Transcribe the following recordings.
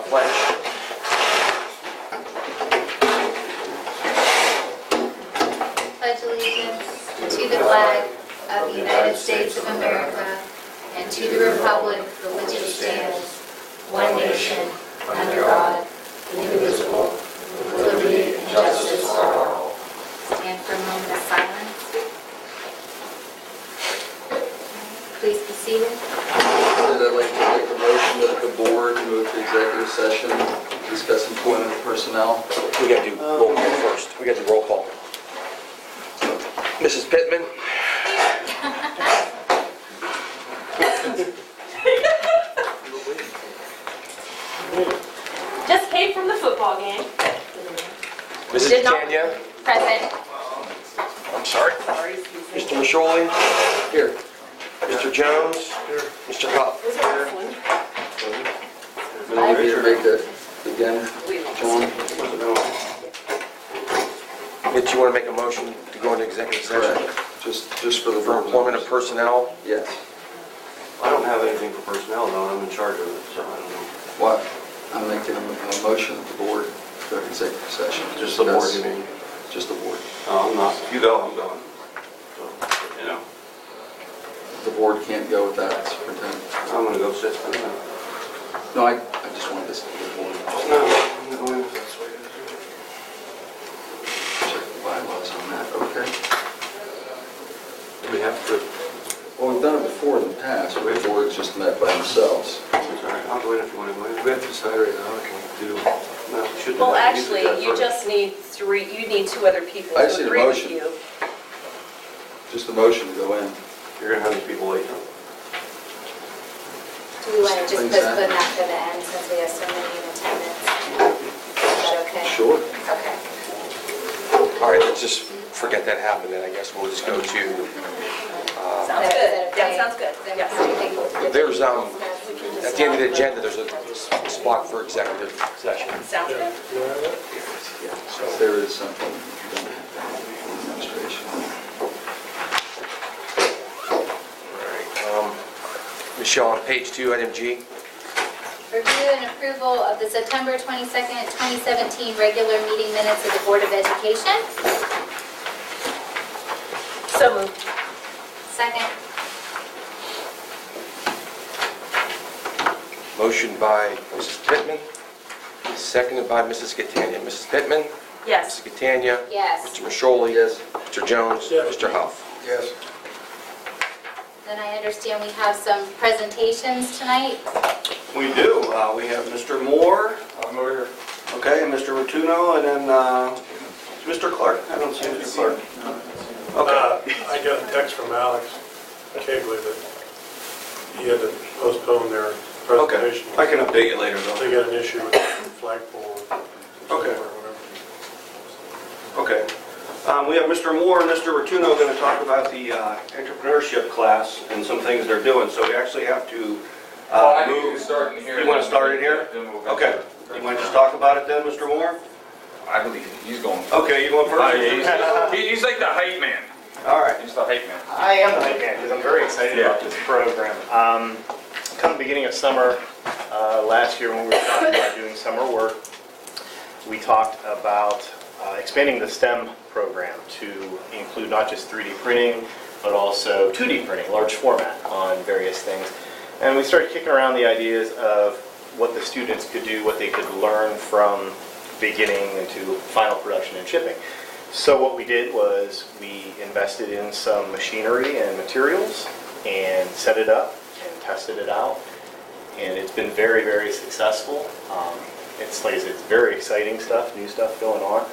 Pledge. Pledge allegiance to the flag of the United States of America and to the republic for which it stands, one nation, under God, indivisible, with liberty and justice for all. Stand for a moment of silence. Please be seated. I'd like to make a motion that the board move to executive session, discuss employment of personnel. We got to do roll call first. We got to do roll call. Mrs. Pittman. Just came from the football game. Mrs. Catania. Present. I'm sorry. Mr. Masholi. Here. Mr. Jones. Here. Mr. Huff. Will you make that again, John? Did you want to make a motion to go into executive session? Correct. Just for the For employment of personnel? Yes. I don't have anything for personnel though, I'm in charge of it, so I don't know. What? I'm making a motion that the board go to executive session. Just the board, Discuss- you mean? Just the board. No, I'm not. If you go, I'm going. So, you know, The board can't go with that, Superintendent. I'm gonna go sit. I don't know. No, I just wanted this to be the board. No, I'm going if that's the way it is. Check the bylaws on that, okay? We have to. Well, we've done it before in the past, where the boards just met by themselves. It's all right, I'll go in if you want to go in. We have to decide right now, can we do? No, we should do Well, that. We usually actually, do you that just need three, you need two other people I to just need a agree with motion. you. Just a motion to go in. first. You're gonna have these people late, huh? Do we want to just Things postpone happen. that for the end since we have so many in attendance? Is that okay? Sure. Okay. All right, let's just forget that happened then. I guess we'll just go to, Sounds Is good. that okay? Yeah, sounds good. Is that Yes. okay? there's, at the end of the agenda, there's a spot for executive session. Sounds good. Yeah, so there is something. Administration. Michelle, on page 2, item G. Review and approval of the September 22nd, 2017 regular meeting minutes of the Board of Education. So moved. Second. Motion by Mrs. Pittman, seconded by Mrs. Catania. Mrs. Pittman? Yes. Mrs. Catania? Yes. Mr. Masholi? Yes. Mr. Jones? Mr. Huff? Yes. Then I understand we have some presentations tonight. We do. We have Mr. Moore. I'm over here. Okay, and Mr. Rotuno, and then Mr. Clark. I don't see Mr. Clark. Okay. I got a text from Alex Cagley that he had to postpone their Okay. presentation. I can update you later though. They got an issue with the flagpole. Okay. Or whatever. Okay. We have Mr. Moore and Mr. Rotuno going to talk about the entrepreneurship class and some things they're doing. So we actually have to I think move. you start in here. You want to start it here? Then move Okay. You want to just talk about it then, Mr. Moore? I believe he's going. Okay, you going first? He's like the hype man. All right. He's the hype man. I am the hype man because I'm very excited about this program. Come beginning of summer, last year when we were talking about doing summer work, we talked about expanding the STEM program to include not just 3D printing, but also 2D printing, large format on various things. And we started kicking around the ideas of what the students could do, what they could learn from beginning into final production and shipping. So what we did was we invested in some machinery and materials and set it up and tested it out. And it's been very, very successful. It's like I said, it's very exciting stuff, new stuff going on.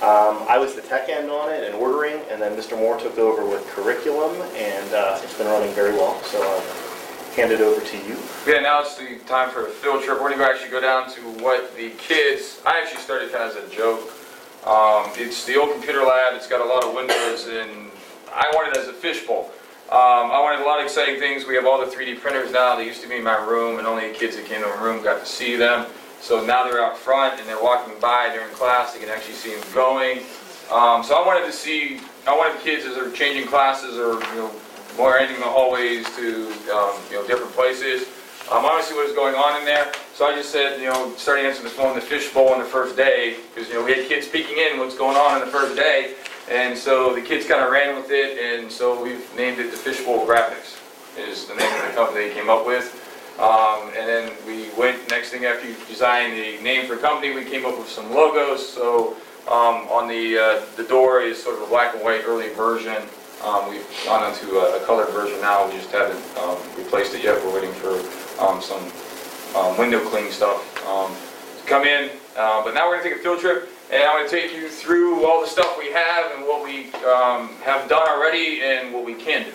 I was the tech end on it and ordering, and then Mr. Moore took over with curriculum, and it's been running very well. So I'll hand it over to you. Yeah, now it's the time for a field trip. We're going to actually go down to what the kids, I actually started kind of as a joke. It's the old computer lab. It's got a lot of windows, and I wanted it as a fishbowl. I wanted a lot of exciting things. We have all the 3D printers now. They used to be in my room, and only the kids that came to my room got to see them. So now they're out front, and they're walking by during class. They can actually see them going. So I wanted the kids as they're changing classes or or ending the hallways to different places. I want to see what is going on in there. So I just said, starting answering the phone, the fishbowl on the first day, because, we had kids peeking in what's going on the first day. And so the kids kind of ran with it, and so we've named it the Fishbowl Graphics, is the name of the company they came up with. And then we went, next thing after you design the name for the company, we came up with some logos. So on the door is sort of a black and white early version. We've gone on to a colored version now, we just haven't replaced it yet. We're waiting for some window cleaning stuff to come in. But now we're going to take a field trip, and I'm going to take you through all the stuff we have and what we have done already and what we can do.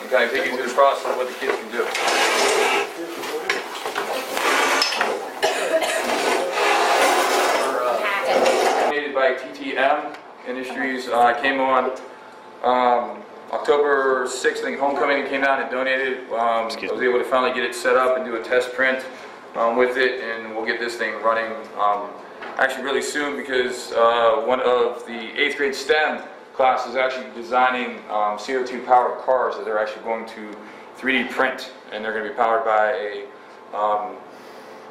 And kind of take you through the process of what the kids can do. Donated by TTM Industries. Came on October 6th, I think homecoming came down and donated. I was able to finally get it set up and do a test print with it, and we'll get this thing running actually really soon, because one of the 8th grade STEM class is actually designing CO2 powered cars that they're actually going to 3D print, and they're going to be powered by a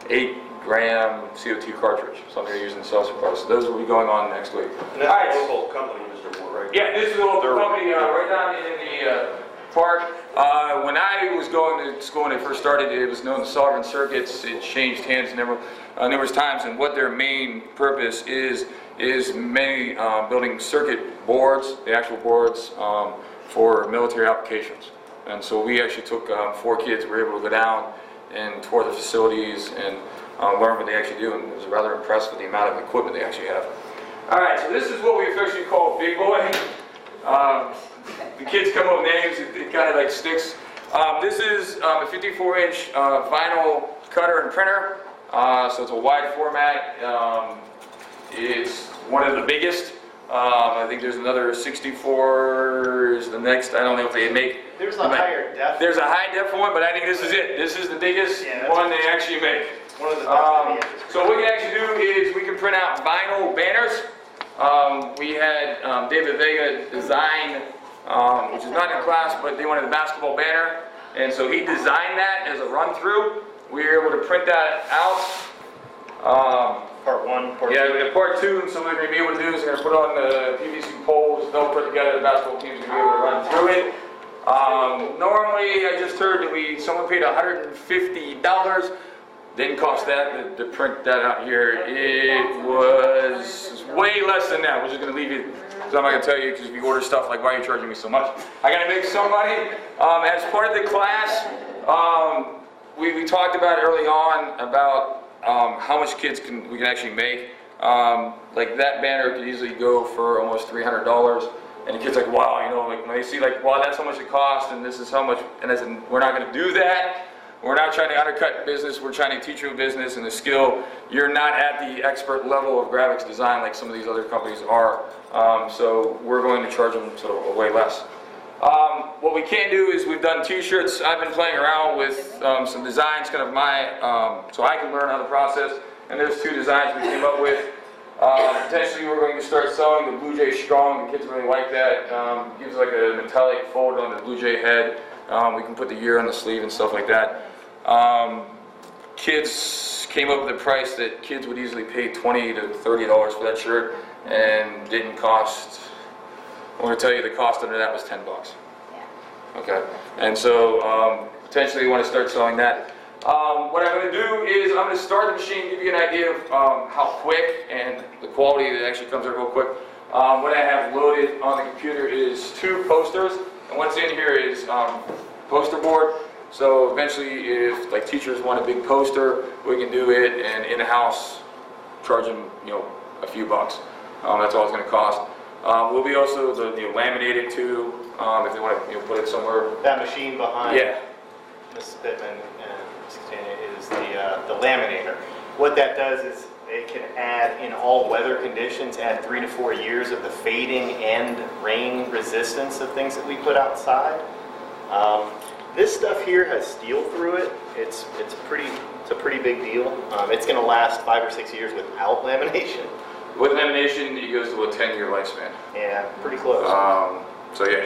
8-gram CO2 cartridge, so I'm going to use in salsa cars. So those will be going on next week. And that's a local company, Mr. Moore, right? Yeah, this is a local company right down in the park. When I was going to school when it first started, it was known as Sovereign Circuits. It changed hands numerous times, and what their main purpose is mainly building circuit boards, the actual boards for military applications. And so we actually took 4 kids, we were able to go down and tour the facilities and learn what they actually do, and I was rather impressed with the amount of equipment they actually have. Alright, so this is what we officially call Big Boy. The kids come up with names, it kind of like sticks. This is a 54-inch vinyl cutter and printer, so it's a wide format. It's one of the biggest. I think there's another 64 is the next. I don't know if they make. There's a higher def. There's a high def one, but I think this is it. This is the biggest one they actually make. One of the best. So what we can actually do is we can print out vinyl banners. We had David Vega design, which is not in class, but they wanted a basketball banner, and so he designed that as a run-through. We were able to print that out. Part 1, part 2. Yeah, we got part 2, so what we're going to be able to do is we're going to put on the PVC poles, they'll put together, the basketball team's going to be able to run through it. Normally, I just heard that someone paid $150. Didn't cost that to print that out here. It was way less than that. We're just going to leave it, because I'm not going to tell you, because if you order stuff, like, why are you charging me so much? I got to make some money. As part of the class, we talked about early on about how much kids we can actually make. Like that banner could easily go for almost $300, and the kids like, wow, like when they see like, wow, that's how much it costs, and this is how much, and I said, we're not going to do that. We're not trying to undercut business. We're trying to teach you a business and a skill. You're not at the expert level of graphics design like some of these other companies are. So we're going to charge them sort of way less. What we can do is we've done t-shirts. I've been playing around with some designs, kind of so I can learn how to process. And there's 2 designs we came up with. Potentially we're going to start selling the Blue Jay Strong. The kids really like that. Gives like a metallic fold on the Blue Jay head. We can put the year on the sleeve and stuff like that. Kids came up with a price that kids would easily pay $20 to $30 for that shirt, and didn't cost. I'm going to tell you the cost under that was $10. Okay, and so potentially you want to start selling that. What I'm going to do is I'm going to start the machine, give you an idea of how quick and the quality that actually comes out real quick. What I have loaded on the computer is 2 posters, and what's in here is poster board. So eventually, if like teachers want a big poster, we can do it, and in-house charge them, a few bucks. That's all it's going to cost. We'll be also laminate it too, if they want to put it somewhere. That machine behind Mrs. Pittman and Mrs. Catania is the laminator. What that does is it can add, in all weather conditions, add 3 to 4 years of the fading and rain resistance of things that we put outside. This stuff here has steel through it. It's a pretty big deal. It's going to last 5 or 6 years without lamination. With lamination, it goes to a 10-year lifespan. Yeah, pretty close. So yeah,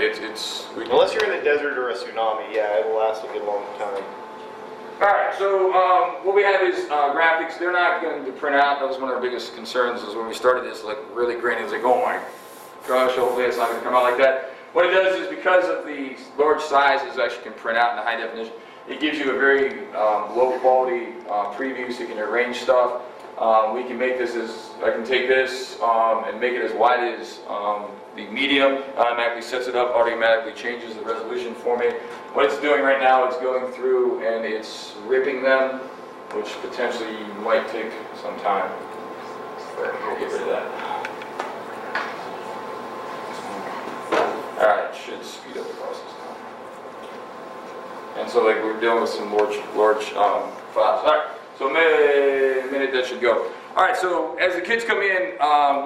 unless you're in the desert or a tsunami, yeah, it will last a good long time. All right, so what we have is graphics. They're not going to print out. That was one of our biggest concerns is when we started this, like really grainy. It was like, oh my gosh, hopefully it's not going to come out like that. What it does is because of the large sizes, it actually can print out in high definition. It gives you a very low quality preview so you can arrange stuff. We can make this as, I can take this and make it as wide as the medium, automatically sets it up, automatically changes the resolution for me. What it's doing right now, it's going through and it's ripping them, which potentially might take some time. We'll get rid of that. Alright, should speed up the process now. And so like we're dealing with some large files. Alright, so a minute that should go. Alright, so as the kids come in,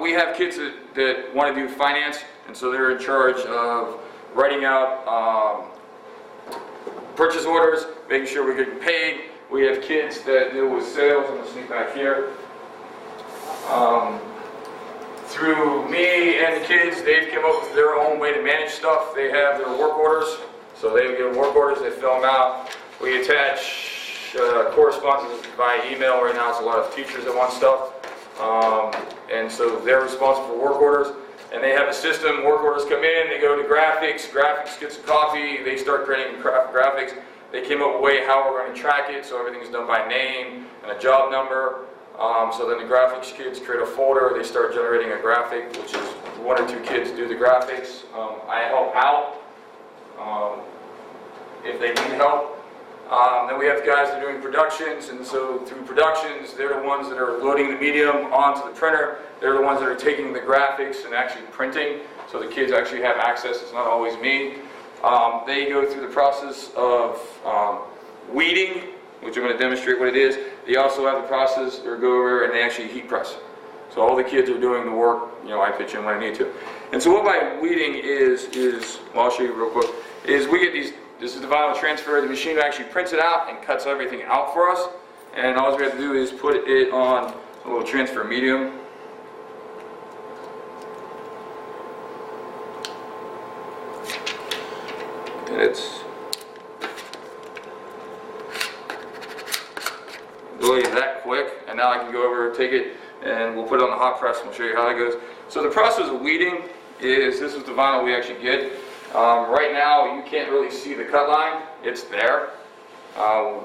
we have kids that want to do finance, and so they're in charge of writing out purchase orders, making sure we're getting paid. We have kids that deal with sales. I'm going to sneak back here. Through me and the kids, they've come up with their own way to manage stuff. They have their work orders, so they get work orders, they fill them out. We attach correspondence via email. Right now it's a lot of teachers that want stuff. And so they're responsible for work orders. And they have a system, work orders come in, they go to graphics, graphics gets a copy, they start creating graphics. They came up with a way how we're going to track it, so everything's done by name and a job number. So then the graphics kids create a folder, they start generating a graphic, which is 1 or 2 kids do the graphics. I help out if they need help. Then we have guys that are doing productions, and so through productions, they're the ones that are loading the medium onto the printer. They're the ones that are taking the graphics and actually printing, so the kids actually have access. It's not always me. They go through the process of weeding, which I'm going to demonstrate what it is. They also have the process, or go over and they actually heat press. So all the kids are doing the work, you know, I pitch in when I need to. And so what my weeding is well, I'll show you real quick, is we get these, this is the vinyl transfer, the machine actually prints it out and cuts everything out for us. And all we have to do is put it on a little transfer medium. And it's really that quick, and now I can go over, take it, and we'll put it on the hot press and we'll show you how that goes. So the process of weeding is, this is the vinyl we actually get. Right now you can't really see the cut line, it's there.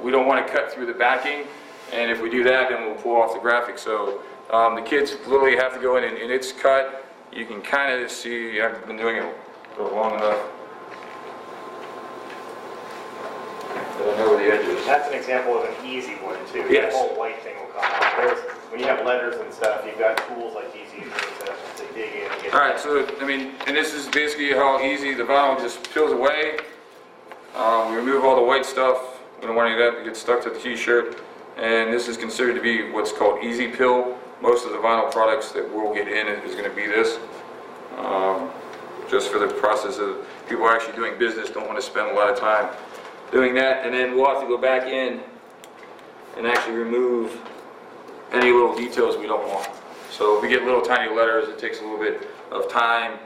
We don't want to cut through the backing, and if we do that then we'll pull off the graphic. So the kids literally have to go in and it's cut. You can kind of see, I've been doing it for long enough. I know where the edge is. That's an example of an easy one too. Yes. The whole white thing will come off. When you have letters and stuff, you've got tools like these usually to dig in and get. All right, so I mean, and this is basically how easy the vinyl just peels away. We remove all the white stuff. We don't want any of that to get stuck to the t-shirt. And this is considered to be what's called easy peel. Most of the vinyl products that we'll get in is going to be this. Just for the process of people actually doing business, don't want to spend a lot of time doing that, and then we'll have to go back in and actually remove any little details we don't want. So if we get little tiny letters, it takes a little bit of time.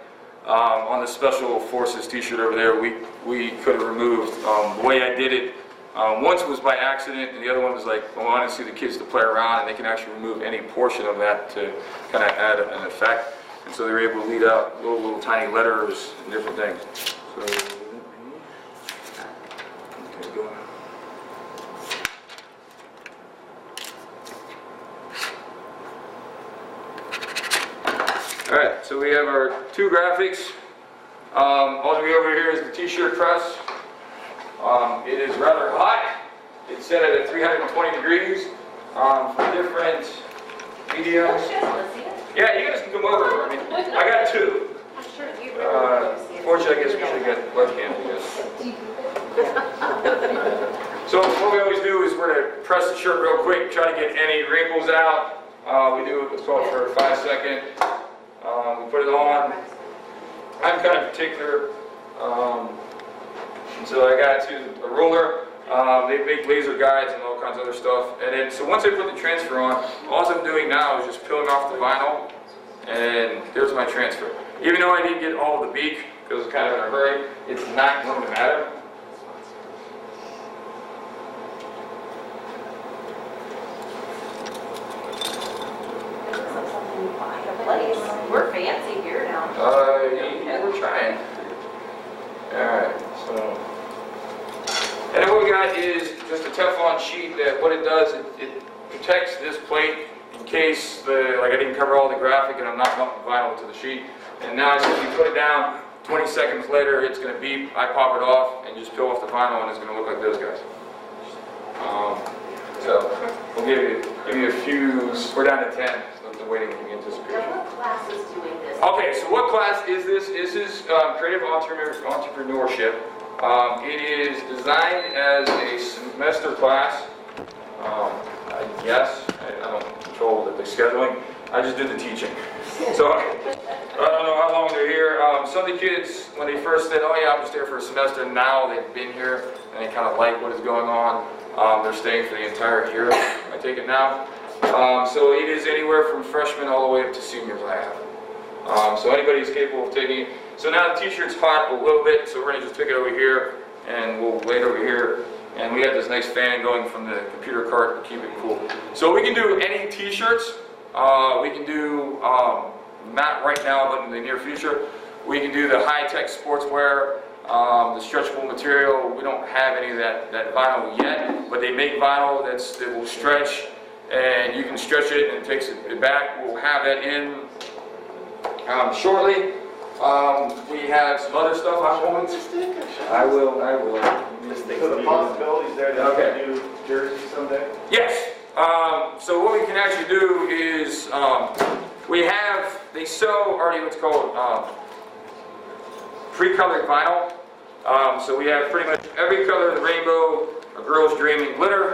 On the Special Forces t-shirt over there, we could have removed, the way I did it, once was by accident, and the other one was like, I wanted to see the kids to play around, and they can actually remove any portion of that to kind of add an effect. And so they were able to lead out little tiny letters and different things. So, alright, so we have our 2 graphics. All the way over here is the t-shirt press. It is rather hot. It's set at 320 degrees for different mediums. Yeah, you guys can come over. I mean, I got 2. Fortunately, I guess we should have got webcam, I guess. So what we always do is we're going to press the shirt real quick, try to get any wrinkles out. We do what's called for a 5-second. We put it on. I'm kind of particular, and so I got to a ruler. They make laser guides and all kinds of other stuff. And then, so once I put the transfer on, all I'm doing now is just peeling off the vinyl, and there's my transfer. Even though I didn't get all of the beak, because it's kind of in a hurry, it's not going to matter. Find a place. We're fancy here now. Yeah, we're trying. Alright, so. And then what we got is just a Teflon sheet that what it does, it protects this plate in case like I didn't cover all the graphic and I'm not mounting vinyl to the sheet. And now as you put it down, 20 seconds later it's going to beep, I pop it off and just peel off the vinyl and it's going to look like those guys. So we'll give you a few, we're down to 10, so the waiting for the anticipation. What class is doing this? Okay, so what class is this? This is creative entrepreneurship. It is designed as a semester class. I guess, I don't control the scheduling, I just do the teaching. So I don't know how long they're here. Some of the kids, when they first said, oh yeah, I'm just here for a semester, now they've been here and they kind of like what is going on. They're staying for the entire year, I take it now. So it is anywhere from freshmen all the way up to seniors I have. So anybody is capable of taking it. So now the t-shirt's hot a little bit, so we're going to just take it over here and we'll lay it over here. And we got this nice fan going from the computer cart to keep it cool. So we can do any t-shirts. We can do, not right now, but in the near future, we can do the high-tech sportswear, the stretchable material. We don't have any of that vinyl yet, but they make vinyl that will stretch, and you can stretch it and it takes it back. We'll have that in shortly. We have some other stuff I'm going to. I will. So the possibilities there that Okay. we can do jerseys someday? Yes. So what we can actually do is they sell already what's called pre-colored vinyl. So we have pretty much every color of the rainbow, a girl's dream and glitter.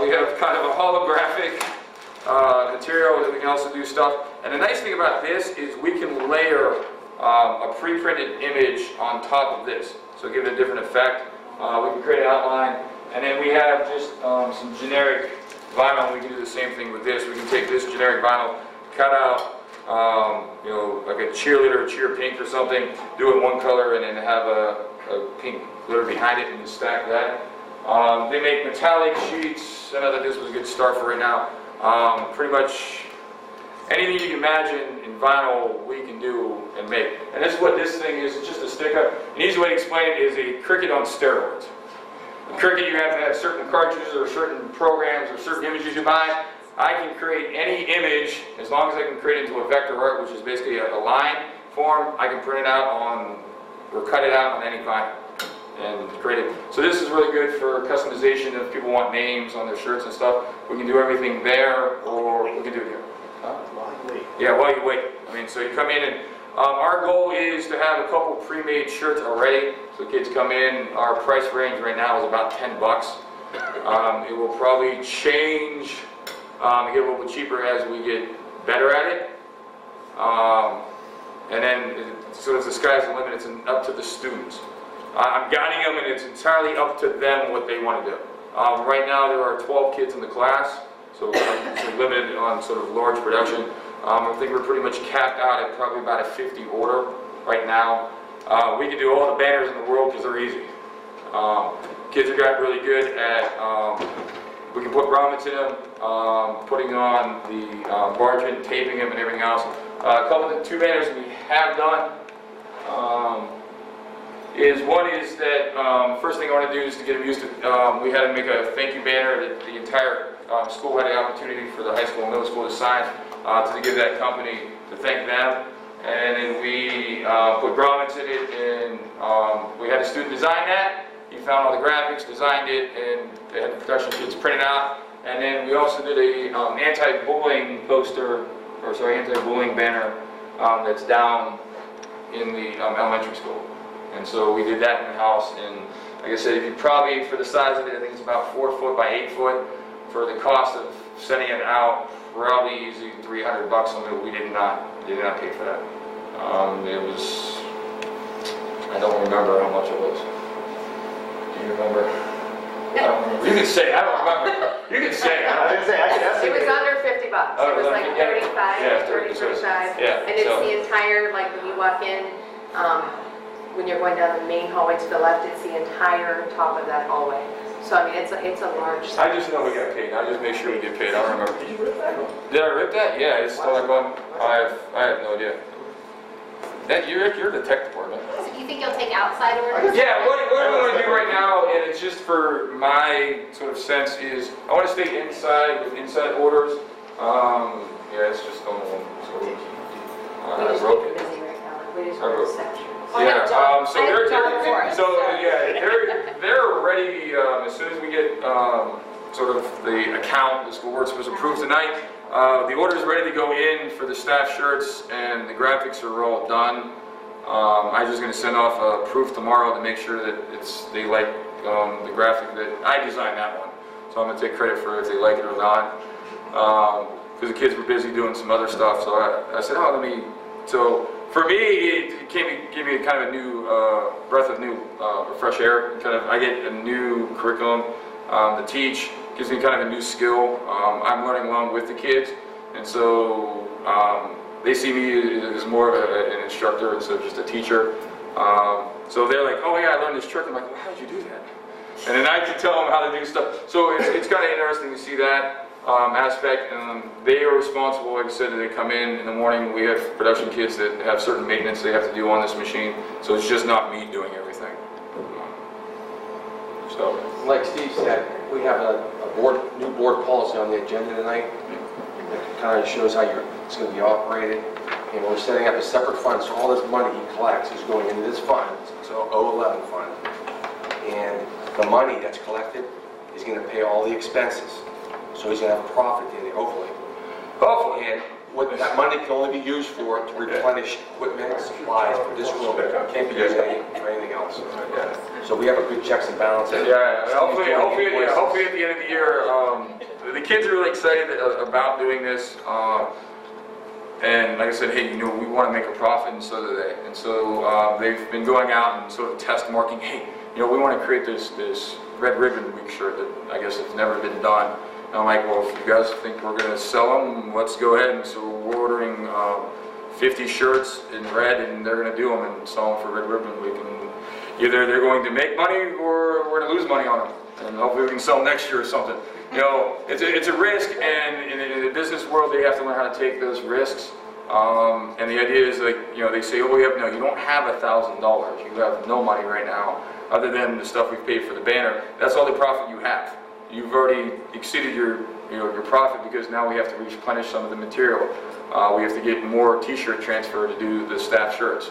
We have kind of a holographic material that we can also do stuff. And the nice thing about this is we can layer a pre-printed image on top of this. So give it a different effect. We can create an outline. And then we have just some generic vinyl. We can do the same thing with this. We can take this generic vinyl, cut out, like a cheerleader, cheer pink or something, do it one color, and then have a pink glitter behind it and stack that. They make metallic sheets. I know that this was a good start for right now. Pretty much anything you can imagine in vinyl, we can do and make. And this is what this thing is. It's just a stick-up. An easy way to explain it is a Cricut on steroids. In Cricut, you have to have certain cartridges or certain programs or certain images you buy. I can create any image as long as I can create it into a vector art, which is basically a line form. I can print it out on, or cut it out on any vinyl and create it. So this is really good for customization if people want names on their shirts and stuff. We can do everything there, or we can do it here. Yeah, while you wait. I mean, so you come in and our goal is to have a couple pre-made shirts already. So kids come in, our price range right now is about $10. It will probably change, get a little bit cheaper as we get better at it. And then, so as the sky's the limit, it's up to the students. I'm guiding them and it's entirely up to them what they want to do. Right now there are 12 kids in the class, so it's limited on sort of large production. I think we're pretty much capped out at probably about a 50 order right now. We can do all the banners in the world because they're easy. Kids have gotten really good at, we can put grommets in them, putting on the bargement, taping them and everything else. A couple of the two banners we have done one is that first thing I want to do is to get them used to, we had to make a thank you banner that the entire school had the opportunity for the high school and middle school to sign to give that company to thank them. And then we put grommets in it, and we had a student design that. He found all the graphics, designed it, and they had the production kids print it out. And then we also did a anti-bullying poster, or sorry, anti-bullying banner that's down in the elementary school. And so we did that in the house, and like I said, if you probably, for the size of it, I think it's about 4 foot by 8 foot. For the cost of sending it out, probably easy $300 on it. We did not pay for that. It was, I don't remember how much it was. Do you remember? I don't remember. You can say, I don't remember. You can say, I don't I can It estimate. was under $50. Oh, It was like 35, yeah, 30, 35. yeah, And it's so- the entire, like when you walk in, when you're going down the main hallway to the left, it's the entire top of that hallway. So I mean, it's a large. I just know we got paid. I just make sure we get paid. I don't remember. Did you rip that? Did I rip that? Yeah, it's still like on. I have no idea. That you're the tech department. So do you think you'll take outside orders? Yeah, what I want to do right now, and it's just for my sort of sense, is I want to stay inside with inside orders. Yeah, it's just on one. So, We I just broke keep it. it busy right now, like we just I wrote broke it. sections. Yeah, so I have John for it, they're ready, as soon as we get, sort of the account, the school board was approved tonight. The order is ready to go in for the staff shirts, and the graphics are all done. I'm just gonna send off a proof tomorrow to make sure that they like, the graphic that, I designed that one. So I'm gonna take credit for if they like it or not. Because the kids were busy doing some other stuff, so I said, oh, so for me, it gave me kind of a new breath of new fresh air. I get a new curriculum to teach, gives me kind of a new skill. I'm learning along with the kids, and so they see me as more of an instructor instead of just a teacher. So they're like, oh yeah, I learned this trick. I'm like, well, how did you do that? And then I can tell them how to do stuff. So it's kind of interesting to see that aspect, and they are responsible, like I said, they come in the morning. We have production kids that have certain maintenance they have to do on this machine, so it's just not me doing everything. So, Like Steve said, we have a new board policy on the agenda tonight. It kind of shows how it's going to be operated. And we're setting up a separate fund, so all this money he collects is going into this fund, so 011 fund. And the money that's collected is going to pay all the expenses. So he's going to have a profit in it, hopefully. And what that money can only be used for to replenish equipment and supplies for this room. It can't be used for anything else. So we have a good checks and balances. yeah, hopefully at the end of the year, the kids are really excited about doing this. And like I said, hey, we want to make a profit, and so do they. And so they've been going out and sort of test marking, hey, we want to create this Red Ribbon Week shirt that I guess has never been done. And I'm like, well, if you guys think we're going to sell them, let's go ahead. And so we're ordering 50 shirts in red, and they're going to do them and sell them for Red Ribbon Week. And either they're going to make money or we're going to lose money on them. And hopefully we can sell next year or something. It's a risk, and in the business world, they have to learn how to take those risks. And the idea is, like, they say, oh, you don't have $1,000. You have no money right now, other than the stuff we've paid for the banner. That's all the profit you have. You've already exceeded your profit, because now we have to replenish some of the material. We have to get more T-shirt transfer to do the staff shirts,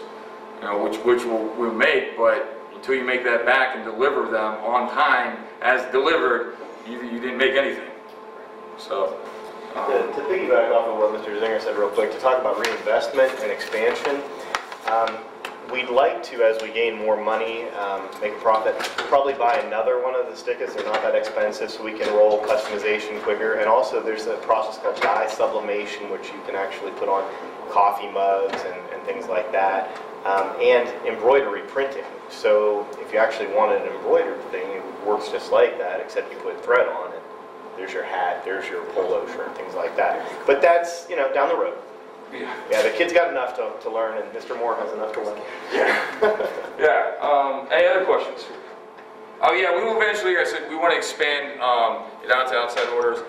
which we'll make, but until you make that back and deliver them on time as delivered, you didn't make anything. So. To piggyback off of what Mr. Zinger said real quick, to talk about reinvestment and expansion, we'd like to, as we gain more money, make a profit, probably buy another one of the stickers. They're not that expensive, so we can roll customization quicker. And also there's a process called dye sublimation, which you can actually put on coffee mugs and things like that, and embroidery printing. So if you actually wanted an embroidered thing, it works just like that, except you put thread on it. There's your hat, there's your polo shirt, things like that. But that's, down the road. Yeah, the kid's got enough to learn, and Mr. Moore has enough to learn. Yeah. Any other questions? Oh yeah, we will eventually, like I said, we want to expand it out to outside orders.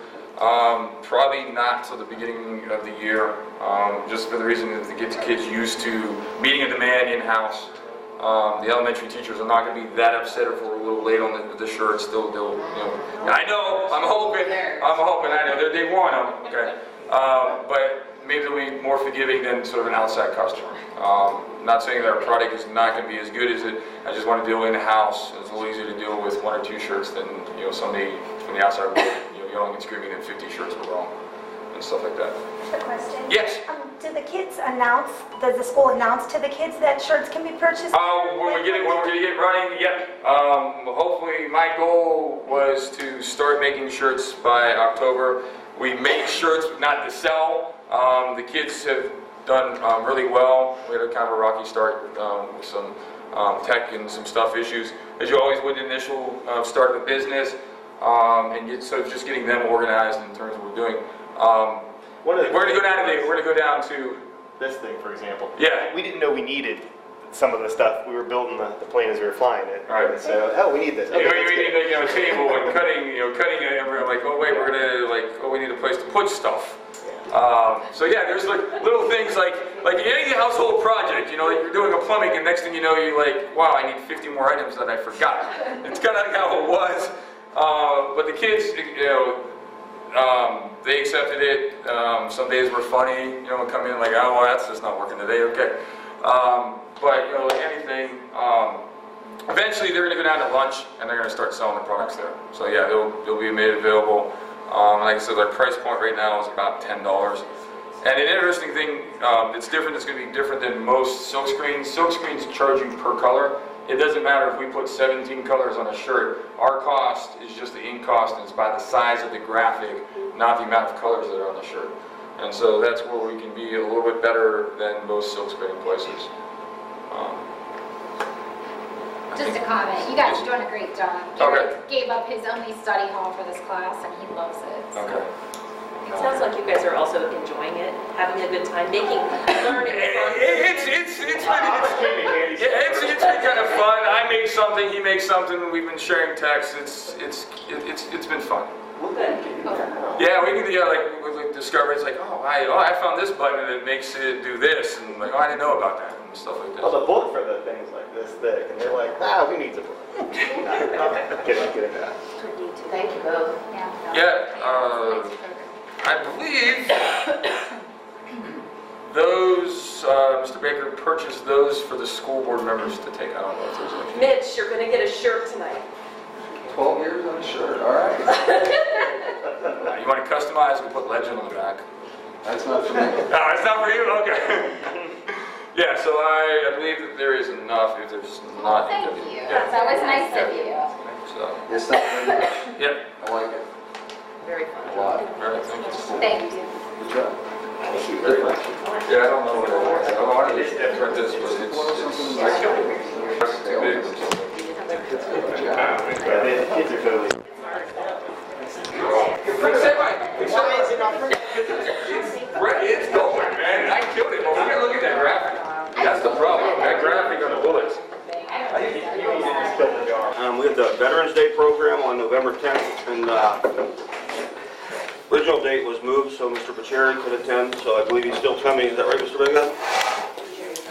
Probably not till the beginning of the year, just for the reason that to get the kids used to meeting a demand in-house. The elementary teachers are not going to be that upset if we're a little late on the shirts. They'll, I know, I'm hoping, I know, they want them, okay. But maybe they'll be more forgiving than sort of an outside customer. Not saying that our product is not going to be as good as it. I just want to deal in-house. It's a little easier to deal with 1 or 2 shirts than somebody from the outside world, yelling and screaming that 50 shirts were wrong and stuff like that. A question? Yes. Do the kids announce? Does the school announce to the kids that shirts can be purchased? When we're going to get running, yeah. Hopefully, my goal was to start making shirts by October. We make shirts not to sell. The kids have done really well. We had a kind of a rocky start with some tech and some stuff issues, as you always would initial start of a business, and so just getting them organized in terms of what we're doing. We're going to go down to this thing, for example. Yeah. We didn't know we needed some of the stuff. We were building the plane as we were flying it. Right. So, we need this. Okay, you need a table and cutting, I'm like, oh wait, we need a place to put stuff. So yeah, there's like little things like any household project, you know, like you're doing a plumbing and next thing you know, you're like, wow, I need 50 more items that I forgot. It's kind of like how it was. But the kids, you know, they accepted it. Some days were funny, you know, come in like, oh, well, that's just not working today, okay. But, you know, like anything, eventually they're going to go down to lunch and they're going to start selling the products there. So yeah, they'll be made available. Like I said, their price point right now is about $10. And an interesting thing, it's different, it's going to be different than most silk screens. Silk screens charge you per color. It doesn't matter if we put 17 colors on a shirt. Our cost is just the ink cost, and it's by the size of the graphic, not the amount of colors that are on the shirt. And so that's where we can be a little bit better than most silk screen places. Just a comment, you guys are doing a great job. Okay. Garrett gave up his only study hall for this class and he loves it. So. Okay. It sounds like you guys are also enjoying it, having a good time, making learning fun. It's been kind of fun. I make something, he makes something. We've been sharing texts. It's been fun. Yeah, we can like discover. It's like, I found this button and it makes it do this, and like, I didn't know about that and stuff like that. Well, the book for the thing's like this thick, and they're like, who needs a book? Kidding. Thank you both. Yeah. I believe those, Mr. Baker purchased those for the school board members to take. I don't know if there's anything. Mitch, you're going to get a shirt tonight. 12 years on a shirt, all right. You want to customize and put legend on the back? That's not for me. No, it's not for you? Okay. Yeah, so I believe that there is enough. If there's not, Thank you. Yeah. That was nice of you. So, It's not very much. yeah. I like it. Very fun. A lot. All right, thank you. Thank you. Good job. Thank you very much. Yeah, I don't know what it is. I wanted to print this, but it's I killed it. It's too big. The kids are totally. It's going, man. I killed it. But we gotta look at that graphic. That's the problem. That graphic on the bullets. We have the Veterans Day program on November 10th, and original date was moved so Mr. Bucieri could attend, so I believe he's still coming. Is that right, Mr. Vega?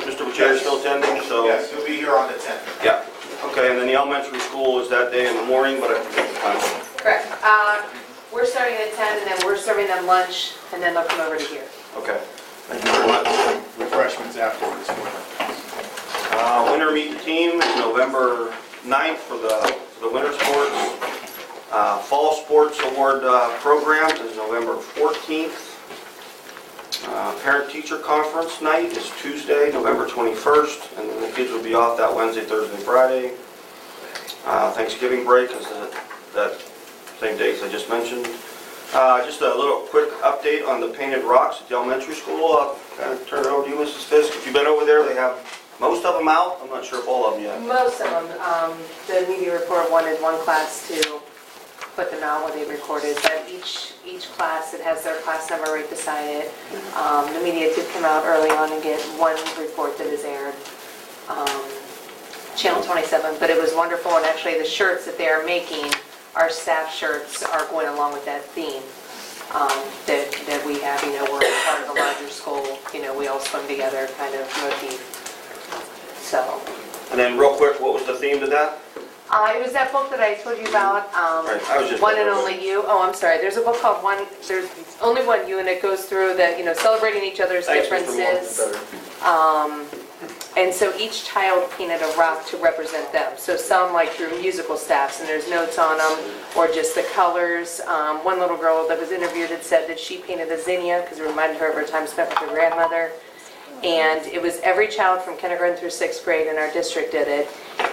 Mr. Bucieri is still attending, so... Yes, he'll be here on the 10th. Yeah. Okay, and then the elementary school is that day in the morning, but I forget the time. Correct. We're starting at 10 and then we're serving them lunch and then they'll come over to here. Okay. Thank you very much. Refreshments afterwards. Winter meet the team is November 9th for the winter sports. Fall sports award program is November 14th. Parent-teacher conference night is Tuesday, November 21st, and then the kids will be off that Wednesday, Thursday, Friday. Thanksgiving break is that same dates I just mentioned. Just a little quick update on the painted rocks at the elementary school. I'll kind of turn it over to you, Mrs. Fisk. If you've been over there, they have most of them out. I'm not sure if all of them yet. Most of them. The media report wanted one class to put them out when they recorded, but each class, it has their class number right beside it. The media did come out early on and get one report that is aired, Channel 27, but it was wonderful, and actually the shirts that they are making, our staff shirts, are going along with that theme that we have. You know, we're part of a larger school, you know, we all swim together kind of motif. So. And then real quick, what was the theme to that? It was that book that I told you about, Right, I was just One and Only You. Oh, I'm sorry. There's a book called There's Only One You, and it goes through the, you know, celebrating each other's Thanks, Mr. Moore. differences. And so each child painted a rock to represent them. So some like through musical staffs, and there's notes on them, or just the colors. One little girl that was interviewed had said that she painted a zinnia because it reminded her of her time spent with her grandmother. And it was every child from kindergarten through 6th grade in our district did it.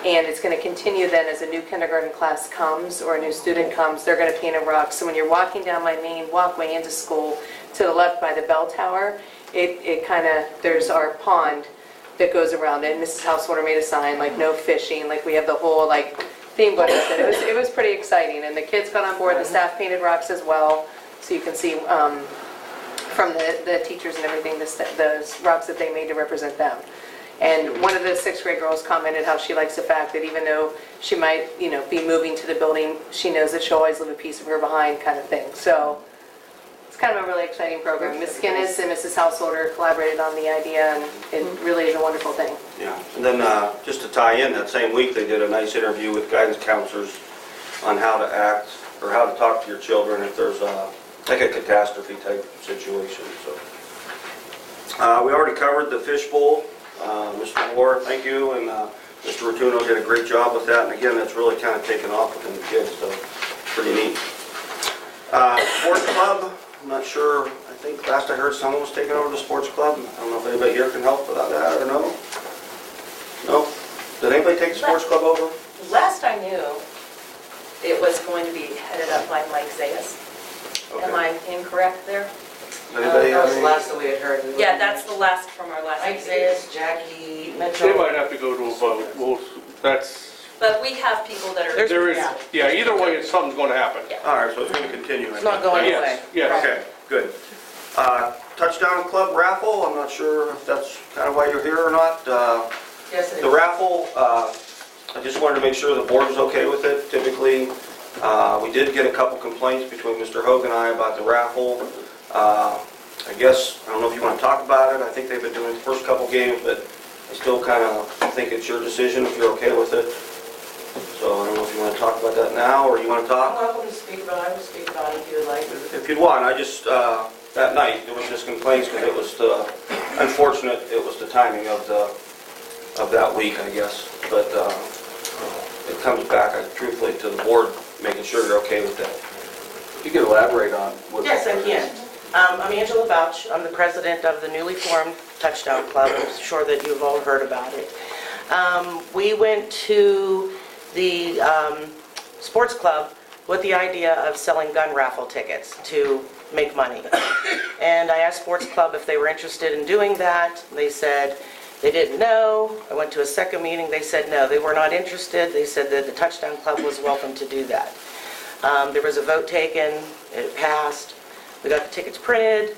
And it's going to continue then as a new kindergarten class comes or a new student comes, they're going to paint a rock. So when you're walking down my main walkway into school, to the left by the bell tower, it kind of, there's our pond that goes around it. And Mrs. Householder made a sign, like no fishing, like we have the whole like theme going with it. It was pretty exciting. And the kids got on board, the staff painted rocks as well. So you can see from the teachers and everything, the rocks that they made to represent them. And one of the 6th grade girls commented how she likes the fact that even though she might, you know, be moving to the building, she knows that she'll always leave a piece of her behind, kind of thing. So it's kind of a really exciting program. Ms. Guinness and Mrs. Householder collaborated on the idea, and it really is a wonderful thing. Yeah, and then just to tie in, that same week, they did a nice interview with guidance counselors on how to act, or how to talk to your children if there's like a catastrophe type situation, so. We already covered the fishbowl. Mr. Moore, thank you, and Mr. Rotuno did a great job with that, and again, that's really kind of taken off within the kids, so pretty neat. Sports club, I'm not sure, I think last I heard someone was taking over the sports club. I don't know if anybody here can help with that or no? No? Did anybody take the sports club over? Last I knew, it was going to be headed up by Mike Zayas. Am I incorrect there? Anybody That have was the any? last that we had heard. Yeah, that's the last from our last Mike meeting. Zayas, Jackie, They Mitchell. might have to go to a vote. Well, that's, But we have people that are. there is, yeah, either way, something's going to happen. All right, so it's going to continue. It's not going away. Yes, yes. Okay, good. Touchdown Club raffle, I'm not sure if that's kind of why you're here or not. Yes, it The is. raffle, I just wanted to make sure the board was okay with it. Typically, we did get a couple complaints between Mr. Hoag and I about the raffle. I guess, I don't know if you want to talk about it. I think they've been doing the first couple games, but I still kind of think it's your decision if you're okay with it. So I don't know if you want to talk about that now, or you want to talk? I'm welcome to speak about it. I will speak about it if you would like. If you'd want, I just, that night, there was just complaints because it was unfortunate, it was the timing of that week, I guess. But it comes back, truthfully, to the board, making sure you're okay with that. If you could elaborate on what... Yes, I can. I'm Angela Bouch. I'm the president of the newly formed Touchdown Club. I'm sure that you've all heard about it. We went to the sports club with the idea of selling gun raffle tickets to make money. And I asked sports club if they were interested in doing that. They said they didn't know. I went to a second meeting. They said no, they were not interested. They said that the Touchdown Club was welcome to do that. There was a vote taken. It passed. We got the tickets printed.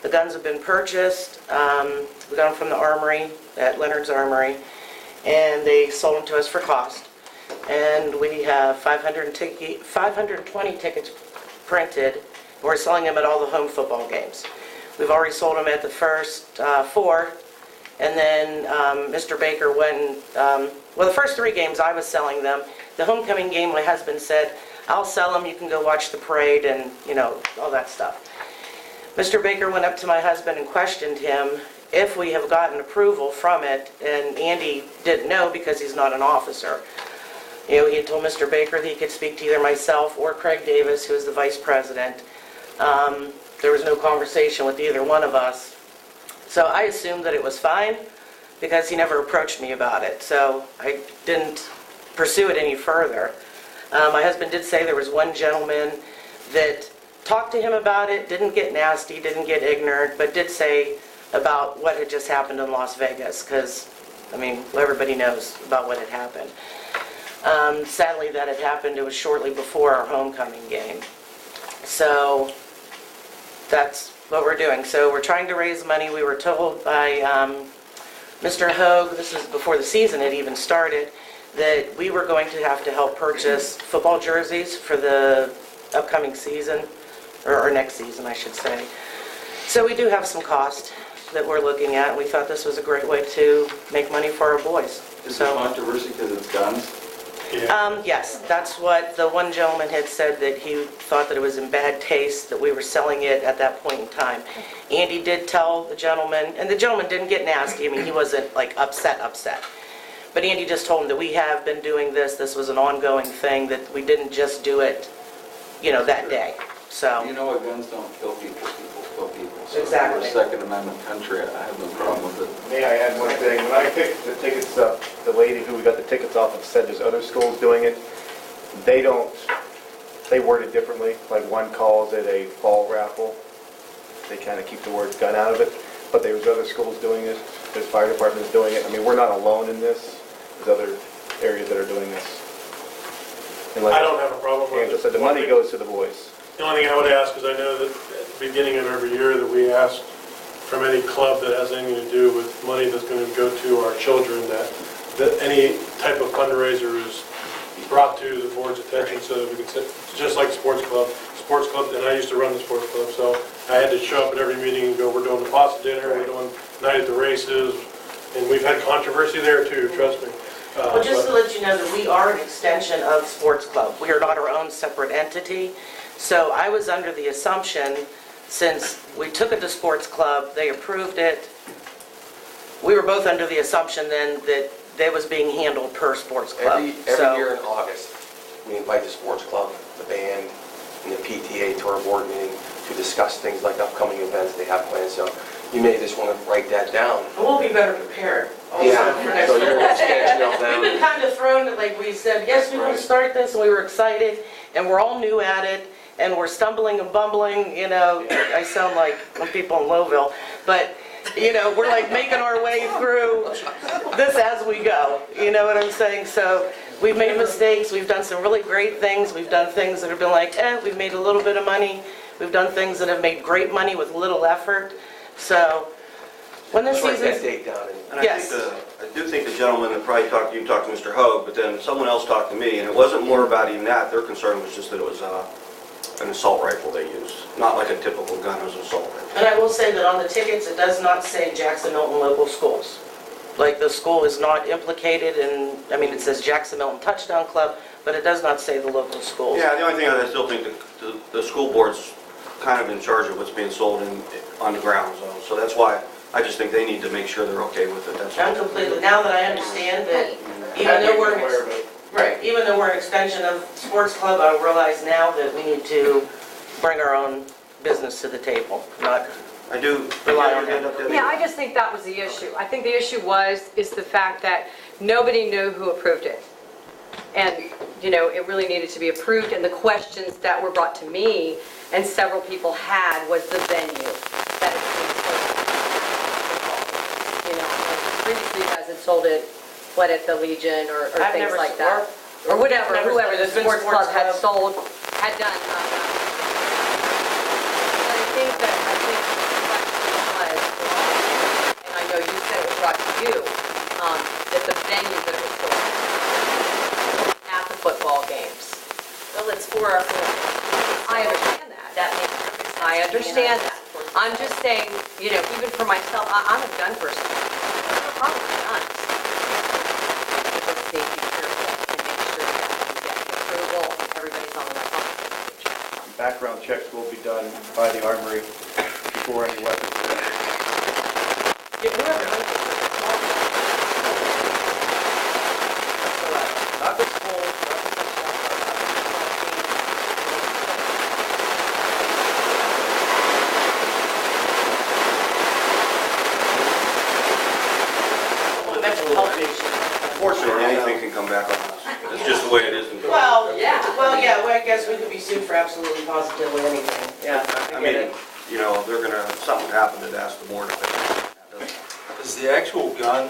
The guns have been purchased. We got them from the armory, at Leonard's Armory, and they sold them to us for cost. And we have 520 tickets printed. We're selling them at all the home football games. We've already sold them at the first 4, and then Mr. Baker went, well, the first 3 games I was selling them. The homecoming game, my husband said, I'll sell them, you can go watch the parade and, you know, all that stuff. Mr. Baker went up to my husband and questioned him if we have gotten approval from it, and Andy didn't know because he's not an officer. You know, he had told Mr. Baker that he could speak to either myself or Craig Davis, who is the vice president. There was no conversation with either one of us. So I assumed that it was fine because he never approached me about it. So I didn't pursue it any further. My husband did say there was one gentleman that talked to him about it, didn't get nasty, didn't get ignorant, but did say about what had just happened in Las Vegas, because, I mean, everybody knows about what had happened. Sadly, that had happened, it was shortly before our homecoming game. So that's what we're doing. So we're trying to raise money. We were told by Mr. Hoag, this is before the season had even started, that we were going to have to help purchase football jerseys for the upcoming season, or next season, I should say. So we do have some cost that we're looking at, and we thought this was a great way to make money for our boys. Is there controversy because it's guns? Yes, that's what the one gentleman had said, that he thought that it was in bad taste that we were selling it at that point in time. Andy did tell the gentleman, and the gentleman didn't get nasty, I mean, he wasn't like upset. But Andy just told him that we have been doing this was an ongoing thing, that we didn't just do it, you know, that day, so. You know what, guns don't kill people, people kill people. So Exactly. we're a Second Amendment country, I have no problem with it. May I add one thing? When I picked the tickets up, the lady who we got the tickets off of said there's other schools doing it. They word it differently. Like one calls it a fall raffle. They kind of keep the word gun out of it. But there's other schools doing it. There's fire departments doing it. I mean, we're not alone in this. There's other areas that are doing this. And like I don't have a problem with Angela it. said, the money goes to the boys. The only thing I would ask is I know that at the beginning of every year that we ask from any club that has anything to do with money that's going to go to our children, that any type of fundraiser is brought to the board's attention so that we can, just like sports club, sports club, and I used to run the sports club, so I had to show up at every meeting and go, we're doing the pasta dinner, we're doing night at the races, and we've had controversy there too, trust me. Well, just to let you know that we are an extension of sports club. We are not our own separate entity. So I was under the assumption, since we took it to sports club, they approved it, we were both under the assumption then that that was being handled per sports club. Every year in August, we invite the sports club, the band, and the PTA to our board meeting to discuss things like upcoming events they have planned. So you may just want to write that down. And we'll be better prepared also Yeah, for next so you're year. expansion of them. We've been kind of thrown, like we said, yes, we want to start this, and we were excited, and we're all new at it, and we're stumbling and bumbling, you know, I sound like people in Lowville, but, you know, we're like making our way through this as we go, you know what I'm saying? So we've made mistakes, we've done some really great things, we've done things that have been like, we've made a little bit of money, we've done things that have made great money with little effort, so when the Just write that season's... date down. And Yes. I do think the gentleman that probably talked to Mr. Hogue, but then someone else talked to me, and it wasn't more about even that. Their concern was just that it was an assault rifle they used, not like a typical gun, it was an assault rifle. And I will say that on the tickets, it does not say Jackson Milton local schools. Like, the school is not implicated in, I mean, it says Jackson Milton Touchdown Club, but it does not say the local schools. Yeah, the only thing is I still think the school board's kind of in charge of what's being sold on the ground zone. So that's why I just think they need to make sure they're okay with it. That's all. I'm completely, now that I understand that even though we're, right, even though we're an extension of sports club, I realize now that we need to bring our own business to the table, not I do rely on them. Yeah, I just think that was the issue. I think the issue is the fact that nobody knew who approved it. And, you know, it really needed to be approved, and the questions that were brought to me, and several people had, was the venue that it's being sold. You know, like previously you guys had sold it, what, at the Legion or I've things never like that. Or whatever, Never whoever the sold it. It's been sports club had club. sold, had done. But I think the question was, and I know you said it was brought to you, that the venue that it was sold at the football games. Well, it's for our football. I understand that. That makes perfect sense. I understand that. I'm just saying, you know, even for myself, I'm a gun person. I'm probably guns. Just need to be careful and make sure that you get the approval and everybody's on the right page. Background checks will be done by the Armory before any weapons. Yeah, whoever owns it, it's a small one. Not the school, not the Unfortunately, anything can come back on us. It's just the way it is. Well, I guess we could be sued for absolutely positively anything, yeah. I mean, you know, they're gonna, something happened to ask the board if it. Is the actual gun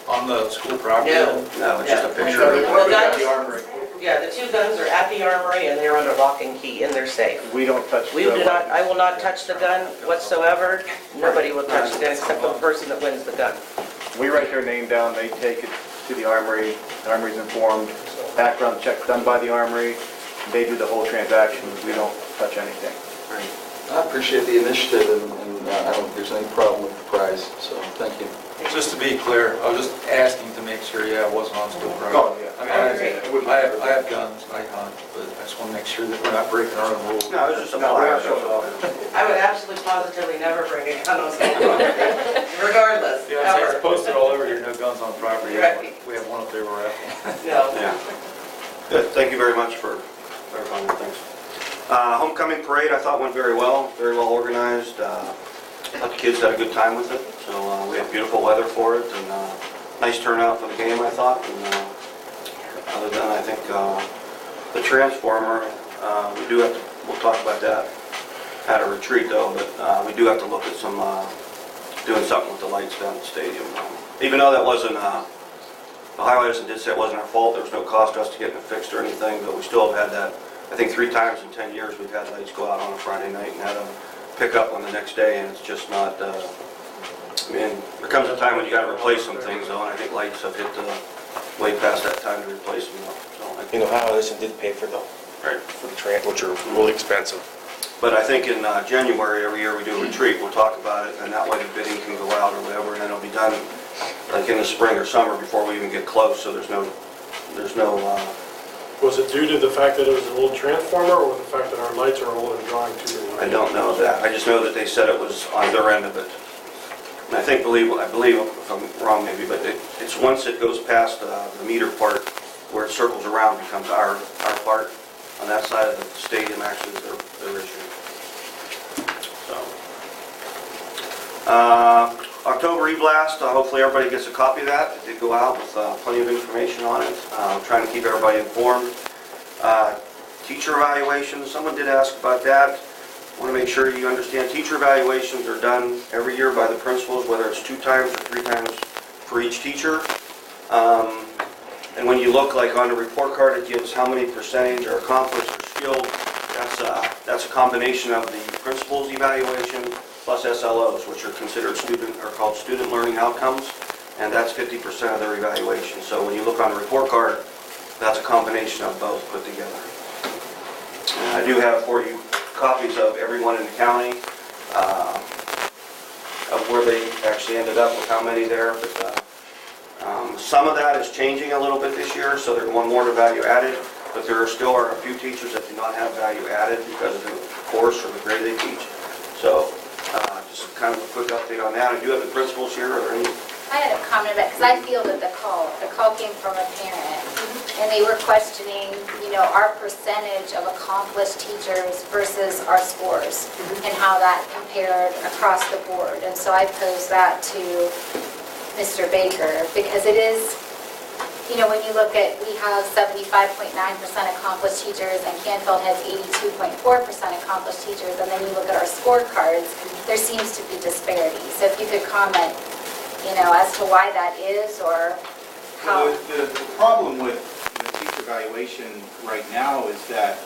on the school property? No. No, it's just a picture of it. Well, guns, yeah, the two guns are at the armory and they're under lock and key in their safe. We don't touch the We do not, I will not touch the gun whatsoever. Nobody will touch the gun except for the person that wins the gun. We write their name down, they take it to the Armory, the Armory's informed, background check done by the Armory, they do the whole transaction, we don't touch anything. I appreciate the initiative, and I don't think there's any problem with the price, so thank you. Just to be clear, I was just asking to make sure, it wasn't on school property. Oh, yeah. I have guns, I hunt, but I just want to make sure that we're not breaking our own rules. No, it's just a No, flyer. I would absolutely positively never bring a gun on school property, regardless, Yeah, it's ever. posted all over here, no guns on property. Right. We have one up there we're at. No. Yeah. Good, thank you very much for clarifying the things. Homecoming parade, I thought went very well organized. The kids had a good time with it, so we had beautiful weather for it, and nice turnout for the game, I thought. And other than, I think, the transformer, we do have to, we'll talk about that at a retreat though, but we do have to look at some, doing something with the lights down at the stadium. Even though that wasn't, the highlighters did say it wasn't our fault, there was no cost to us to get it fixed or anything, but we still have had that. I think 3 times in 10 years we've had lights go out on a Friday night and had them pick up on the next day, and it's just not, I mean, there comes a time when you got to replace some things though, and I think lights have hit way past that time to replace them though. So, You know, how Edison did pay for the Right. for the which are really expensive. But I think in January, every year we do a retreat, we'll talk about it, and that way the bidding can go out or whatever, and then it'll be done like in the spring or summer before we even get close, so there's no, Was it due to the fact that it was an old transformer, or the fact that our lights are old and drawing too many I lights? don't know that. I just know that they said it was on their end of it. And I believe, if I'm wrong maybe, but it's once it goes past the meter part, where it circles around becomes our part. On that side of the stadium actually is their issue. So, October E-Blast, hopefully everybody gets a copy of that. It did go out with plenty of information on it. Trying to keep everybody informed. Teacher evaluations, someone did ask about that. I want to make sure you understand teacher evaluations are done every year by the principals, whether it's 2 times or 3 times for each teacher. And when you look like on the report card, it gives how many percentage are accomplished or skilled. That's a combination of the principal's evaluation plus SLOs, which are considered called student learning outcomes, and that's 50% of their evaluation. So when you look on the report card, that's a combination of both put together. And I do have for you copies of everyone in the county, of where they actually ended up with how many there, but some of that is changing a little bit this year, so they're going more to value added, but there still are a few teachers that do not have value added because of the course or the grade they teach. So just kind of a quick update on that. I do have the principals here. Are there any? I had a comment about, because I feel that the call came from a parent, and they were questioning, our percentage of accomplished teachers versus our scores, and how that compared across the board. And so I posed that to Mr. Baker, because it is, when you look at, we have 75.9% accomplished teachers, and Canfield has 82.4% accomplished teachers, and then you look at our scorecards, there seems to be disparity. So if you could comment, as to why that is, or how... The problem with the teacher evaluation right now is that,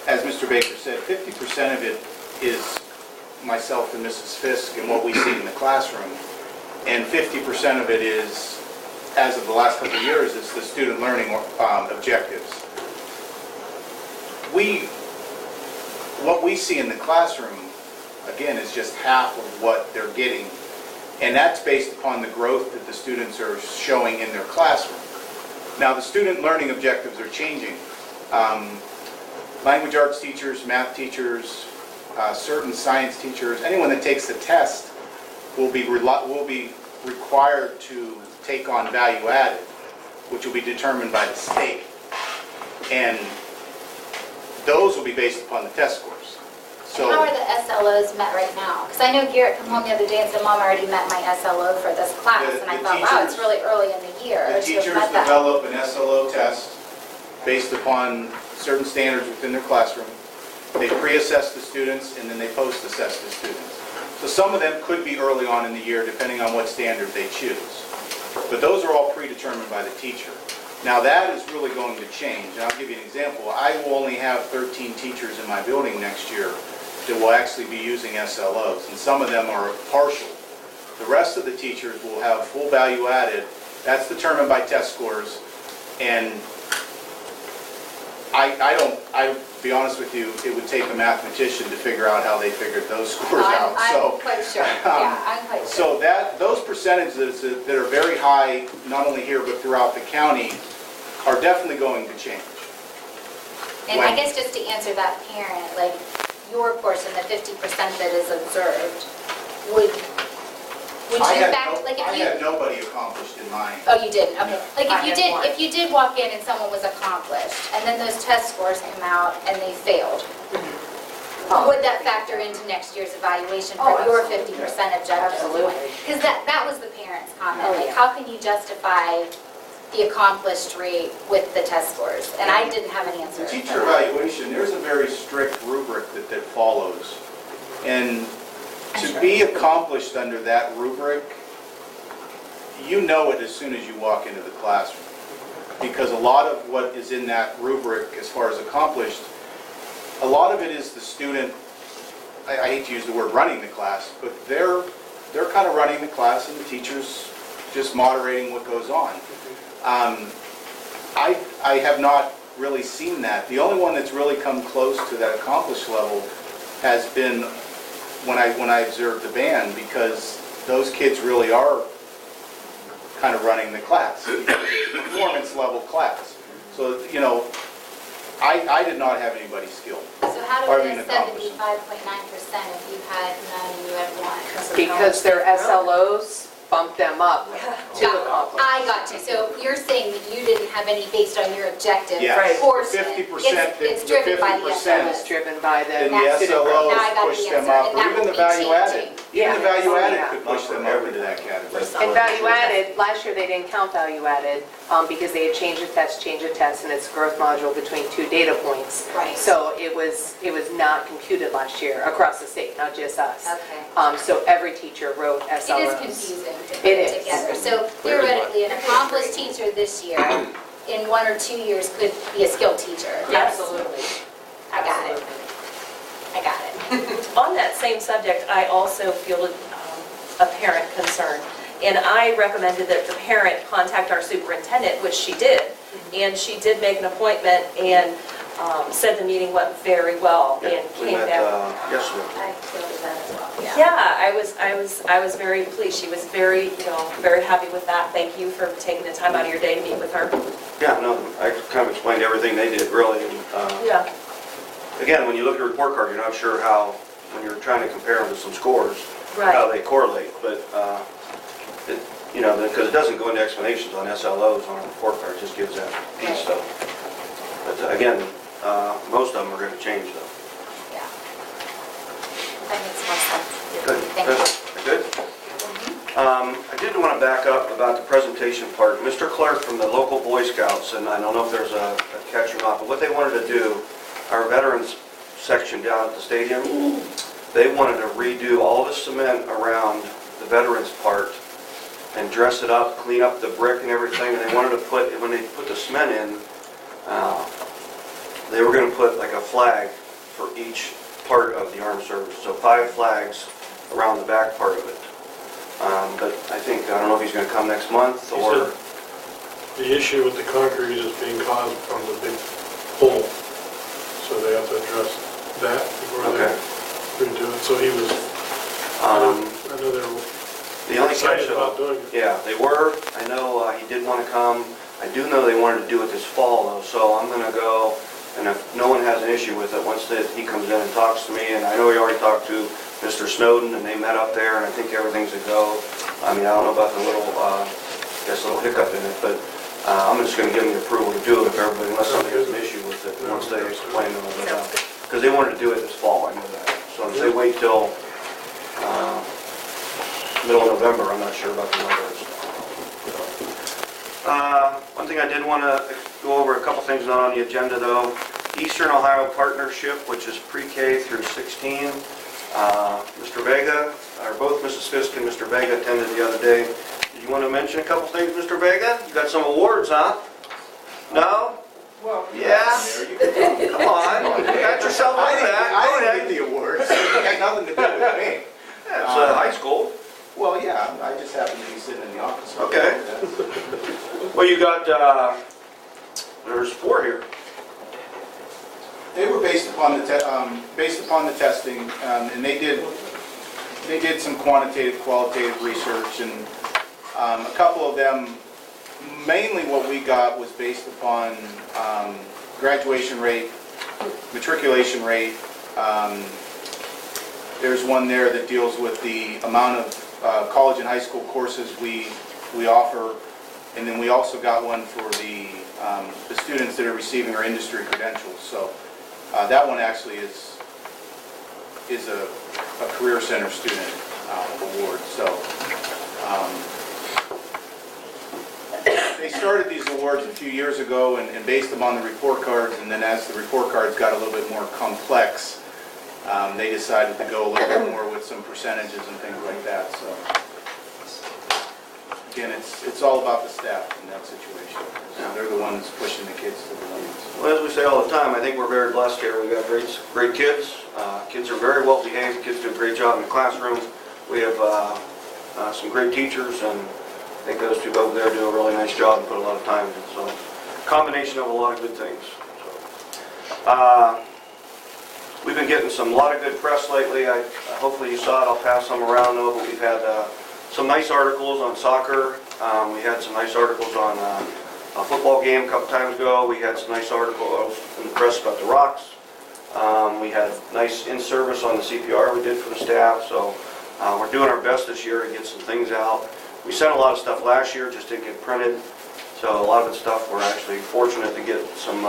as Mr. Baker said, 50% of it is myself and Mrs. Fisk and what we see in the classroom, and 50% of it is, as of the last couple of years, is the student learning objectives. What we see in the classroom, again, is just half of what they're getting. And that's based upon the growth that the students are showing in their classroom. Now, the student learning objectives are changing. Language arts teachers, math teachers, certain science teachers, anyone that takes the test will be required to take on value added, which will be determined by the state. And those will be based upon the test scores. And how are the SLOs met right now? Because I know Garrett come home the other day and said, Mom, I already met my SLO for this class. And I thought, wow, it's really early in the year. The teachers develop an SLO test based upon certain standards within their classroom. They pre-assess the students, and then they post-assess the students. So some of them could be early on in the year, depending on what standard they choose. But those are all predetermined by the teacher. Now that is really going to change. And I'll give you an example. I will only have 13 teachers in my building next year that will actually be using SLOs, and some of them are partial. The rest of the teachers will have full value added. That's determined by test scores, and I'll be honest with you, it would take a mathematician to figure out how they figured those scores out. I'm quite sure. Yeah, I'm quite sure. So those percentages that are very high, not only here but throughout the county, are definitely going to change. And I guess just to answer that parent, like your portion, the 50% that is observed, would you back, like if you... I had nobody accomplished in mine. Oh, you didn't? Okay. Like if you did walk in and someone was accomplished, and then those test scores come out and they failed, would that factor into next year's evaluation for your 50% objective? Absolutely. Because that was the parents' comment. Like, how can you justify the accomplished rate with the test scores? And I didn't have an answer. The teacher evaluation, there's a very strict rubric that follows. And to be accomplished under that rubric, you know it as soon as you walk into the classroom. Because a lot of what is in that rubric as far as accomplished, a lot of it is the student, I hate to use the word running the class, but they're kind of running the class and the teacher's just moderating what goes on. I have not really seen that. The only one that's really come close to that accomplished level has been when I observed the band, because those kids really are kind of running the class, performance level class. So, you know, I did not have anybody skilled. So how do Or we even get accomplished. 75.9% if you had none and you had one? Because their SLOs bumped them up to accomplish. I got you. So you're saying that you didn't have any based on your objective Yes. enforcement. 50%, It's the driven by the 50% It's driven by the And the student growth. Now I SLOs got push the them answer, up, and or that even will the be value added. changing. Even the value Oh, added yeah. could push them over to that category. And value added, last year they didn't count value added because they had changed the test, and it's a growth module between 2 data points. Right. So it was not computed last year across the state, not just us. Okay. So every teacher wrote SLOs. It is confusing to put It it is. together. So theoretically, an accomplished teacher this year, in 1 or 2 years, could be a skilled teacher. Absolutely. I got it. I got it. On that same subject, I also feel a parent concern. And I recommended that the parent contact our superintendent, which she did. And she did make an appointment and said the meeting went very well and We came met back. yesterday. I feel that as well. Yeah, I was very pleased. She was very, very happy with that. Thank you for taking the time out of your day to meet with her. Yeah, no, I kind of explained everything they did, really. And, Yeah. again, when you look at a report card, you're not sure how, when you're trying to compare them to some scores, how Right. they correlate. But, because it doesn't go into explanations on SLOs on a report card, it just gives that piece stuff. But again, most of them are going to change though. Yeah. That makes more sense. Good. Thank you. Good? I did want to back up about the presentation part. Mr. Clark from the local Boy Scouts, and I don't know if there's a catch or not, but what they wanted to do, our veterans section down at the stadium, they wanted to redo all the cement around the veterans part and dress it up, clean up the brick and everything, and they wanted to put, when they put the cement in, they were going to put like a flag for each part of the armed services, so 5 flags around the back part of it. But I don't know if he's going to come next month He or... said the issue with the concrete is being caused from the big hole, so they have to address that before Okay. they redo it. So he was, I know they were The only catch excited about doing it. Yeah, they were. I know he did want to come. I do know they wanted to do it this fall though, so I'm going to go, and if no one has an issue with it, once he comes in and talks to me, and I know he already talked to Mr. Snowden, and they met up there, and I think everything's a go. I mean, I don't know about the little, little hiccup in it, but I'm just going to give them the approval to do it if everybody, unless somebody has an issue with it, once they explain it all that. Because they wanted to do it this fall, I know that. So if they wait till middle of November, I'm not sure about the numbers. One thing I did want to go over, a couple things not on the agenda though. Eastern Ohio Partnership, which is pre-K through 16. Mr. Vega, or both Mrs. Fisk and Mr. Vega attended the other day. Did you want to mention a couple things, Mr. Vega? You got some awards, huh? No? Well, Yeah? there you go. Come on, you got yourself on that. I didn't get the awards. It had nothing to do with me. Yeah, it's high school. Well, yeah, I just happened to be sitting in the office. Okay. Well, you got, there's 4 here. They were based upon the testing, and they did some quantitative, qualitative research, and a couple of them, mainly what we got was based upon graduation rate, matriculation rate. There's one there that deals with the amount of college and high school courses we offer, and then we also got one for the students that are receiving our industry credentials. So that one actually is a Career Center student award. So they started these awards a few years ago and based them on the report cards, and then as the report cards got a little bit more complex, they decided to go a little bit more with some percentages and things like that. So again, it's all about the staff in that situation. So they're the ones pushing the kids to the limits. Well, as we say all the time, I think we're very blessed here. We've got great kids. Kids are very well behaved. Kids do a great job in the classroom. We have some great teachers, and I think those 2 over there do a really nice job and put a lot of time in. So, combination of a lot of good things. We've been getting a lot of good press lately. Hopefully you saw it. I'll pass some around though, but we've had some nice articles on soccer. We had some nice articles on a football game a couple times ago. We had some nice articles in the press about the Rocks. We had nice in-service on the CPR we did for the staff. So we're doing our best this year to get some things out. We sent a lot of stuff last year, just didn't get printed. So a lot of the stuff we're actually fortunate to get some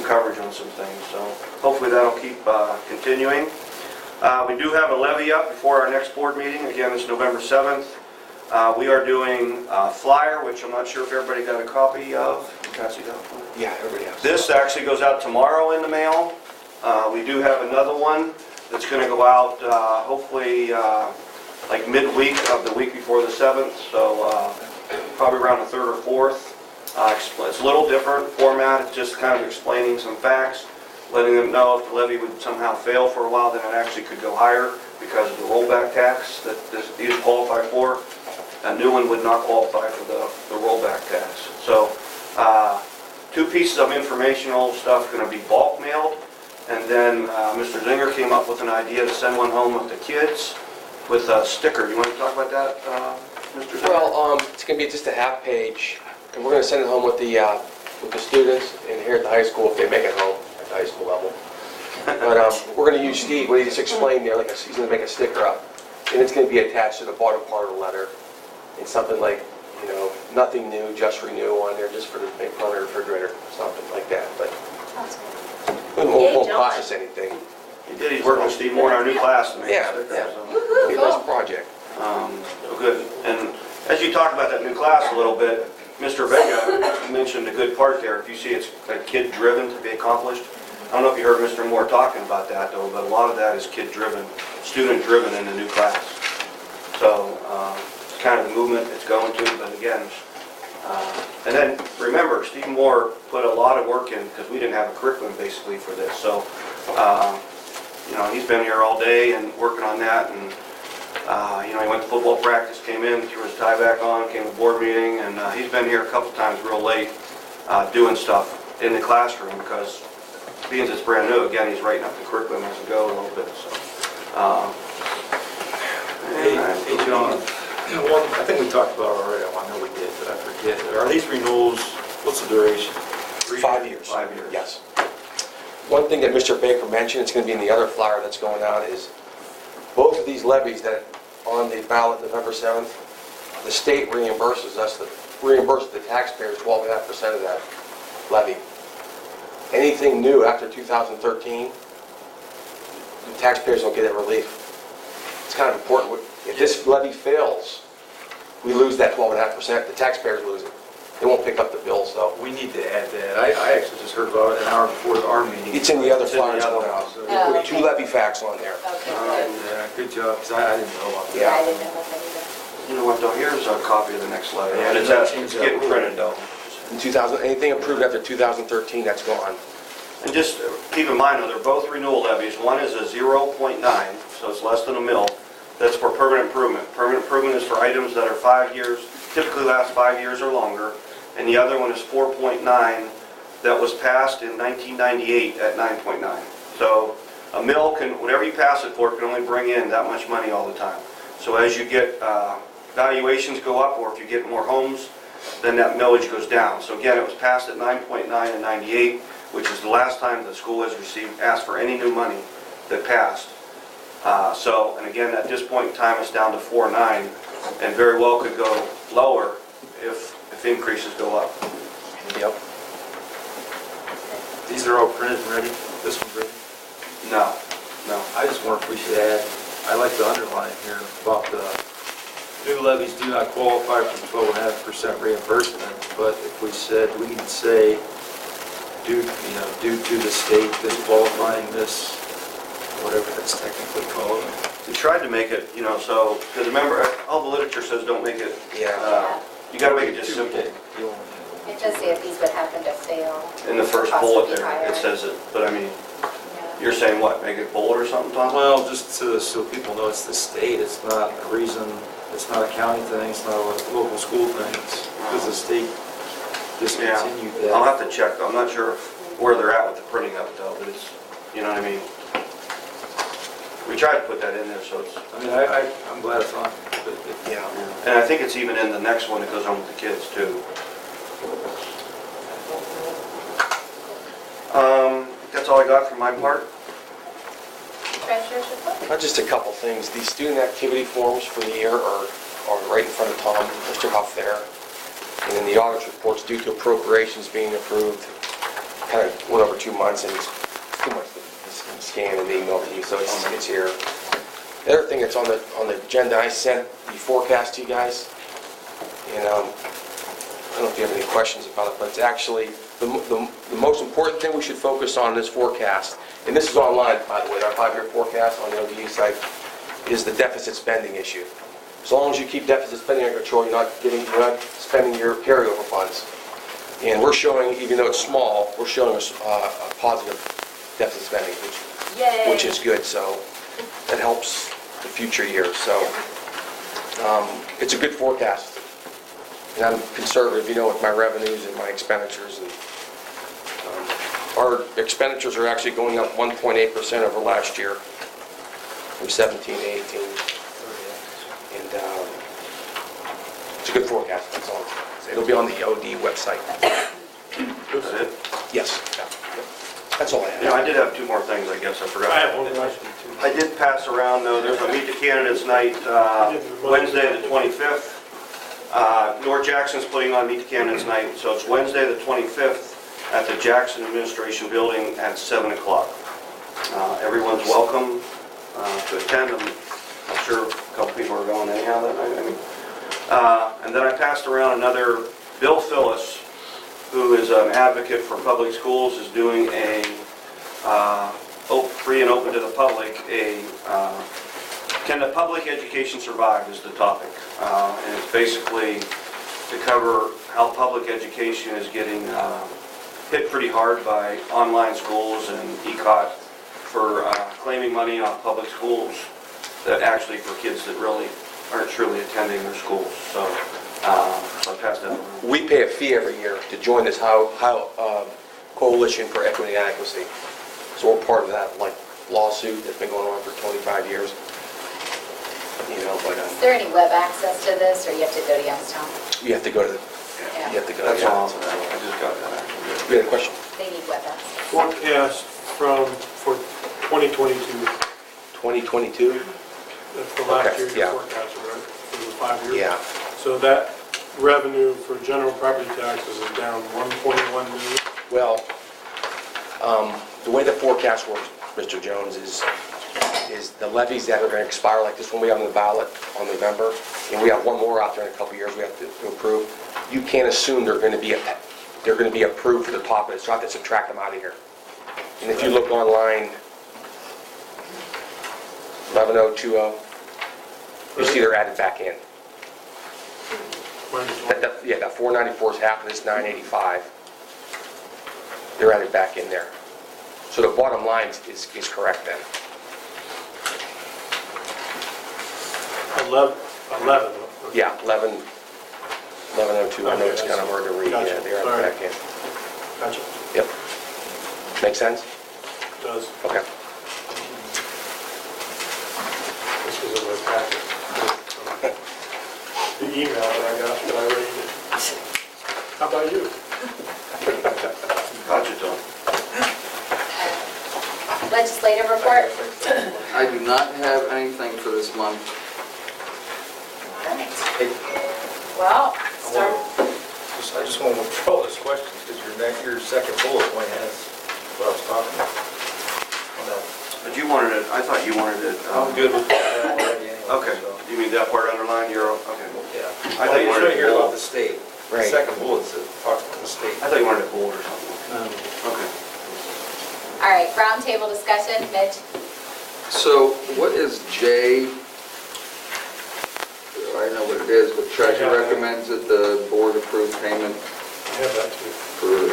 coverage on some things. So hopefully that'll keep continuing. We do have a levy up before our next board meeting. Again, it's November 7th. We are doing a flyer, which I'm not sure if everybody got a copy of. Pass it out. Yeah, everybody has. This actually goes out tomorrow in the mail. We do have another one that's going to go out hopefully like midweek of the week before the 7th. So probably around the 3rd or 4th. It's a little different format. It's just kind of explaining some facts, letting them know if the levy would somehow fail for a while, then it actually could go higher because of the rollback tax that these qualify for. A new one would not qualify for the rollback tax. So 2 pieces of informational stuff going to be bulk mailed, and then Mr. Zinger came up with an idea to send one home with the kids with a sticker. You want to talk about that, Mr. Zinger? Well, it's going to be just a half page, and we're going to send it home with the students and here at the high school if they make it home at the high school level. But we're going to use Steve, what he just explained there, like he's going to make a sticker up, and it's going to be attached to the bottom part of the letter. It's something like, you know, nothing new, just renew on there, just for the make fun of the refrigerator, something like that. But it won't cost us anything. He did. He's working with Steve Moore in our new class to make Yeah, stickers. yeah. So. It's a nice project. So good. And as you talk about that new class a little bit, Mr. Vega mentioned a good part there. If you see it's like kid-driven to be accomplished. I don't know if you heard Mr. Moore talking about that though, but a lot of that is kid-driven, student-driven in the new class. So it's kind of the movement it's going to, but again, and then remember, Steve Moore put a lot of work in because we didn't have a curriculum basically for this. So, you know, he's been here all day and working on that, and you know, he went to football practice, came in, threw his tie back on, came to the board meeting, and he's been here a couple times real late doing stuff in the classroom because being it's brand new, again, he's writing up the curriculum as we go a little bit. So, Hey, John, one, I think we talked about it already. I know we did, but I forget. Are these renewals, what's the duration? 5 years. 5 years. Yes. One thing that Mr. Baker mentioned, it's going to be in the other flyer that's going out, is both of these levies that on the ballot November 7th, the state reimburses the taxpayers 12.5% of that levy. Anything new after 2013, the taxpayers don't get that relief. It's kind of important. If this levy fails, we lose that 12.5%. The taxpayers lose it. They won't pick up the bill, so. We need to add that. I actually just heard about it an hour before our meeting. It's in the other It's in the flyers other going out. one. So we put 2 levy facts on there. Yeah, good job, because I didn't know about that. I didn't know about that either. You know what though, here's a copy of the next letter. Yeah, And it's getting printed though. In 2000, anything approved after 2013, that's gone. And just keep in mind though, they're both renewal levies. One is a 0.9, so it's less than a mil. That's for permanent improvement. Permanent improvement is for items that are 5 years, typically last 5 years or longer. And the other one is 4.9 that was passed in 1998 at 9.9. So a mill can, whatever you pass it for, can only bring in that much money all the time. So as you get valuations go up, or if you get more homes, then that millage goes down. So again, it was passed at 9.9 in 98, which is the last time the school has asked for any new money that passed. And again, at this point in time, it's down to 4.9, and very well could go lower if increases go up. Yep. These are all printed and ready? This one's ready? No. I just wonder if we should add, I like to underline here about the new levies do not qualify for 12.5% reimbursement, but if we said, we can say, due to the state disqualifying this, whatever that's technically called. We tried to make it, so, because remember, all the literature says don't make it, you got to make it just simple. It does say if these would happen to fail. In the first cost bullet would be there, higher. it says it, but I mean, Yeah. you're saying what, make it bold or something, Tom? Well, just so people know it's the state, it's not a reason, it's not a county thing, it's not a local school thing, it's because the state discontinued that. I'll have to check, I'm not sure if where they're at with the printing of it though, but it's, you know what I mean? We tried to put that in there, so it's, I mean, I'm glad it's on. yeah. And I think it's even in the next one that goes on with the kids too. That's all I got for my part. Treasurer's report? Just a couple things. The student activity forms for the year are right in front of Tom, Mr. Huff there. And then the audit reports due to appropriations being approved, kind of went over 2 months, and it's too much to scan and email to you, so it's here. The other thing that's on the agenda, I sent the forecast to you guys. And I don't know if you have any questions about it, but it's actually the most important thing we should focus on in this forecast, and this is online, by the way, our 5-year forecast on the ODU site, is the deficit spending issue. As long as you keep deficit spending under control, you're not spending your carryover funds. And we're showing, even though it's small, we're showing a positive deficit spending, which is good, so that helps the future years. So it's a good forecast. And I'm conservative, with my revenues and my expenditures. And our expenditures are actually going up 1.8% over last year, from 17 to 18. And it's a good forecast, that's all. It'll be on the OD website. That's it? Yes. That's all I have. I did have 2 more things, I guess I forgot. I have one question too. I did pass around, though, there's a Meet the Candidates night Wednesday the 25th. North Jackson's putting on Meet the Candidates night, so it's Wednesday the 25th at the Jackson Administration Building at 7 o'clock. Everyone's welcome to attend. I'm sure a couple people are going anyhow that night. And then I passed around another, Bill Phyllis, who is an advocate for public schools, is doing a free and open to the public, Can the Public Education Survive is the topic. And it's basically to cover how public education is getting hit pretty hard by online schools and EUCAT for claiming money off public schools that actually for kids that really aren't truly attending their schools. So I passed that around. We pay a fee every year to join this Coalition for Equity and Adequacy. So we're part of that lawsuit that's been going on for 25 years. Is there any web access to this, or you have to go to Youngstown? You have to go to the... Yeah. You have to go. That's all. I just got that. You had a question? They need web access. Forecast for 2022. 2022? For last Okay, year's yeah. forecast, right? For the 5 years. Yeah. So that revenue for general property taxes is down 1.1 million. Well, the way the forecast works, Mr. Jones, is the levies that are going to expire, like this one we have on the ballot on November, and we have one more out there in a couple of years we have to approve. You can't assume they're going to be approved for the top of it, so I have to subtract them out of here. And if you look online, 11020, you see they're added back in. That 494 is half of this 985. They're added back in there. So the bottom line is correct then. 11. Yeah, 1102. I know it's kind of hard to read. Gotcha. Yeah, they're added back in. Gotcha. Yep. Make sense? It does. Okay. This was in my packet. The email that I got, but I already did. How about you? Gotcha, Tom. Legislative report? I do not have anything for this month. Well, start. I just want to throw this question, because your second bullet point has what I was talking about. But you wanted it, I thought you wanted it. I'm good with that already anyway. Okay, so. you mean that part underlined, okay. Yeah. I thought you was wanted right here it about bold. the state. Right. The second bullet says, talks about the state. I thought you wanted it bold or something. Okay. All right, roundtable discussion, Mitch. So what is J? I know what it is, but treasurer recommends that the board approve payment I have that too. for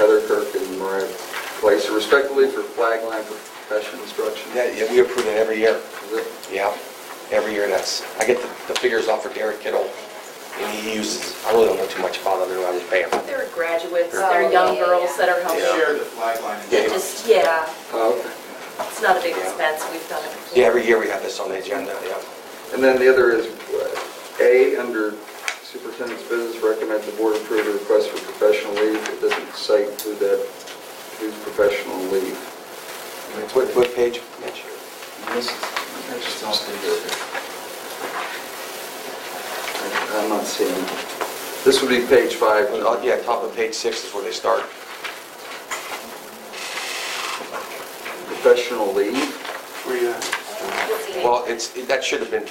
Heather Kirk and Mariah Placer respectively for flag line professional instruction. Yeah, we approve it every year. Is it? Yeah, every year I get the figures off for Derek Kittle, and he uses, I really don't know too much about them, I just pay him. They're graduates, Oh, they're young yeah, girls yeah. that are helping. Share the flag line. Yeah. Just, yeah, Oh, okay. it's not a big expense, we've done it before. Yeah, every year we have this on the agenda, yeah. And then the other is A, under superintendent's business, recommend the board approve the request for professional leave. It doesn't cite who's professional leave. What page, Mitch? I'm not seeing. This would be page 5. Yeah, top of page 6 is where they start. Professional leave. Where you at? Well, that should have been.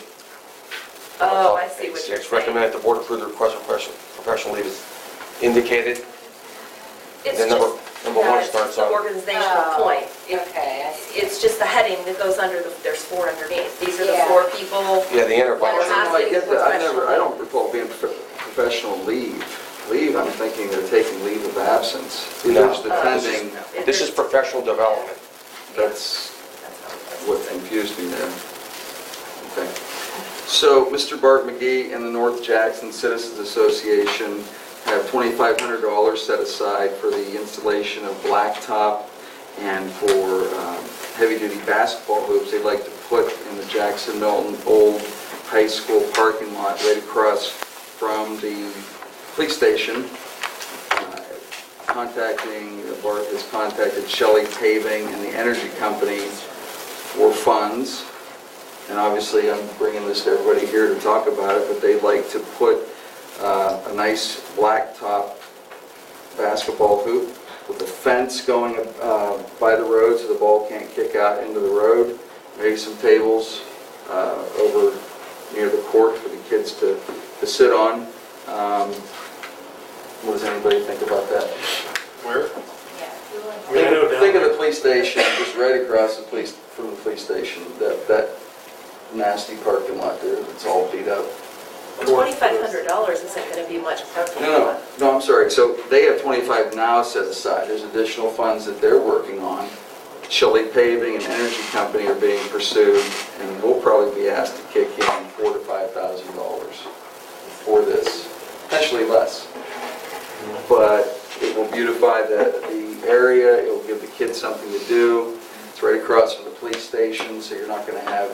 Oh, I see what you're It's saying. recommended the board approve the request for professional leave is indicated. It's then just, number one it's starts the on- organizational Oh, point. Okay, I see. It's just the heading that goes under, there's 4 underneath. These are the Yeah. 4 people. Yeah, the inner Well, box. it's- I get that. I don't recall being professional leave. Leave, I'm thinking they're taking leave of absence. They're No. just attending. This is professional development. That's what confused me there. Okay. So, Mr. Bart McGee and the North Jackson Citizens Association have $2,500 set aside for the installation of blacktop and for heavy-duty basketball hoops they'd like to put in the Jackson Milton Old High School parking lot right across from the police station. Bart has contacted Shelley Paving and the Energy Company for funds. And obviously, I'm bringing this to everybody here to talk about it, but they'd like to put a nice blacktop basketball hoop with a fence going by the road so the ball can't kick out into the road. Maybe some tables over near the court for the kids to sit on. What does anybody think about that? Where? Yeah. I mean, I know down Think of there. the police station, just right across from the police station, that nasty parking lot there, it's all beat up. $2,500 isn't going to be much parking. No, I'm sorry. So they have 25 now set aside. There's additional funds that they're working on. Shelley Paving and Energy Company are being pursued, and we'll probably be asked to kick in $4,000 to $5,000 for this, potentially less. But it will beautify the area. It will give the kids something to do. It's right across from the police station, so you're not going to have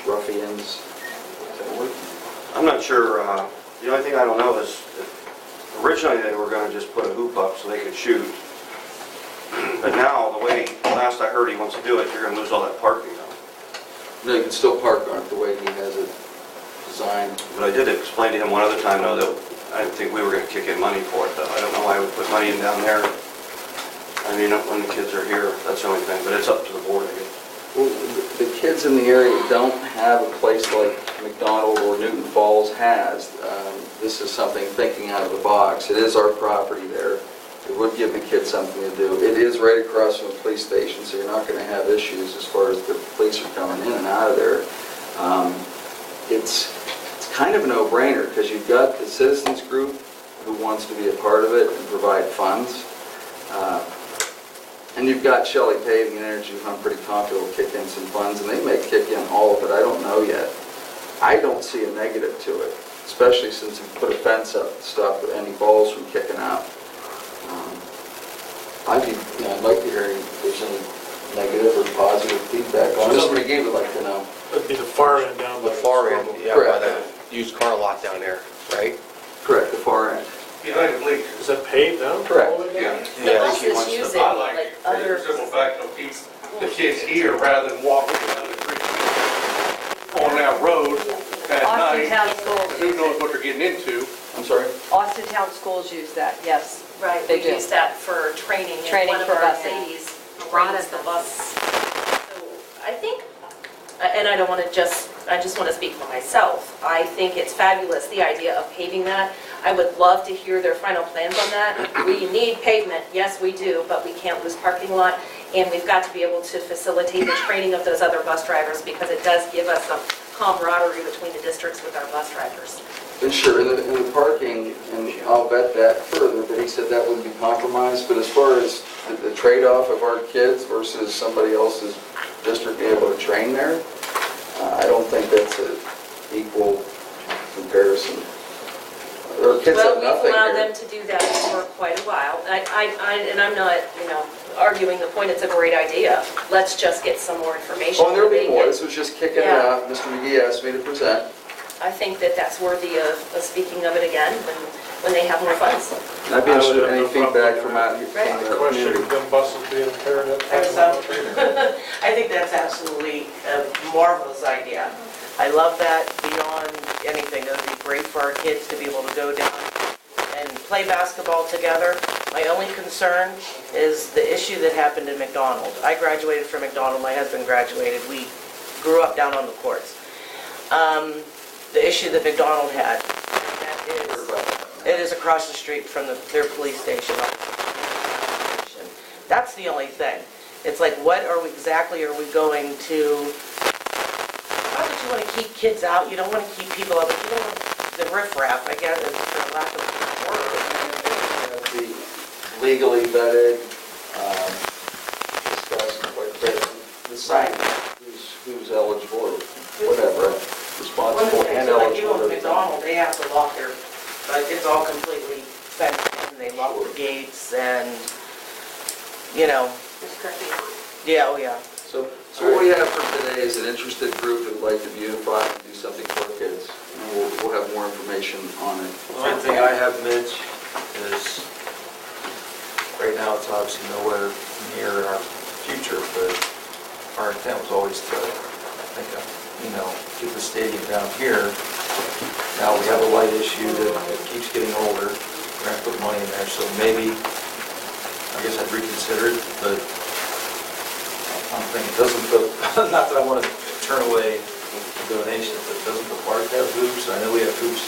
ruffians. I'm not sure, the only thing I don't know is, originally they were gonna just put a hoop up so they could shoot. But now, the way, last I heard he wants to do it, you're gonna lose all that parking though. No, you can still park on it the way he has it designed. But I did explain to him one other time though that I didn't think we were gonna kick in money for it though. I don't know why we put money in down there. I mean, when the kids are here, that's the only thing, but it's up to the board, I guess. Well, the kids in the area don't have a place like McDonald or Newton Falls has. This is something thinking out of the box. It is our property there. It would give the kids something to do. It is right across from the police station, so you're not going to have issues as far as the police are coming in and out of there. It's kind of a no-brainer because you've got the citizens group who wants to be a part of it and provide funds. And you've got Shelley Paving and Energy, who I'm pretty confident will kick in some funds, and they may kick in all of it, I don't know yet. I don't see a negative to it, especially since you put a fence up to stop any balls from kicking out. I'd like to hear if there's any negative or positive feedback on it. Mr. McGee would like to know. That'd be the far end down The by far end, yeah, by Correct. the used car lot down there, right? Correct, the far end. United League. Is that paved down? Correct. All the way down? Who Yeah, I else think he is wants to- using, I like like, it for the other... simple fact it'll keep the kids here rather than walking down the creek on that road at Austin night. Town Schools Who use knows it. what they're getting into? I'm sorry? Austin Town Schools use that, yes. Right, They we do. use that for training. and Training one of for our buses. ladies A lot brings of the them. bus. So I think, and I don't want to I just want to speak for myself. I think it's fabulous, the idea of paving that. I would love to hear their final plans on that. We need pavement, yes, we do, but we can't lose parking lot. And we've got to be able to facilitate the training of those other bus drivers because it does give us some camaraderie between the districts with our bus drivers. And sure, in the parking, and I'll vet that further, but he said that wouldn't be compromised. But as far as the trade-off of our kids versus somebody else's district being able to train there, I don't think that's an equal comparison. kids Well, have we've nothing allowed here. them to do that for quite a while. And I'm not, arguing the point, it's a great idea. Let's just get some more information. Oh, and there'll be They more, get- this was just kicking it Yeah. off, Mr. McGee asked me to present. I think that that's worthy of speaking of it again when they have more funds. And I'd be interested in I would any have no feedback problem from with out here, Right. from the Question community. of them buses being paired up. I think that's absolutely a marvelous idea. I love that beyond anything. It would be great for our kids to be able to go down and play basketball together. My only concern is the issue that happened in McDonald. I graduated from McDonald, my husband graduated. We grew up down on the courts. The issue that McDonald had, that is, it is across the street from their police station. That's the only thing. It's like, what exactly are we going to, not that you want to keep kids out, you don't want to keep people out, but you don't want the riffraff, I guess, for lack of a word. Be legally vetted, discussed, the sign, who's eligible, or whatever, One of the responsible things and that like you eligible. with McDonald, they have to lock their, like, it's all completely fenced in, they lock the gates and, yeah, oh yeah. So what we have for today is an interested group that would like to be unified and do something for our kids. And we'll have more information on it. The only thing I have, Mitch, is right now it's obviously nowhere near our future, but our intent was always to, get the stadium down here. Now we have a light issue that keeps getting older. We're gonna put money in there, so maybe, I guess I'd reconsider it, but I'm thinking it doesn't put, not that I want to turn away a donation, but doesn't the park have hoops? I know we have hoops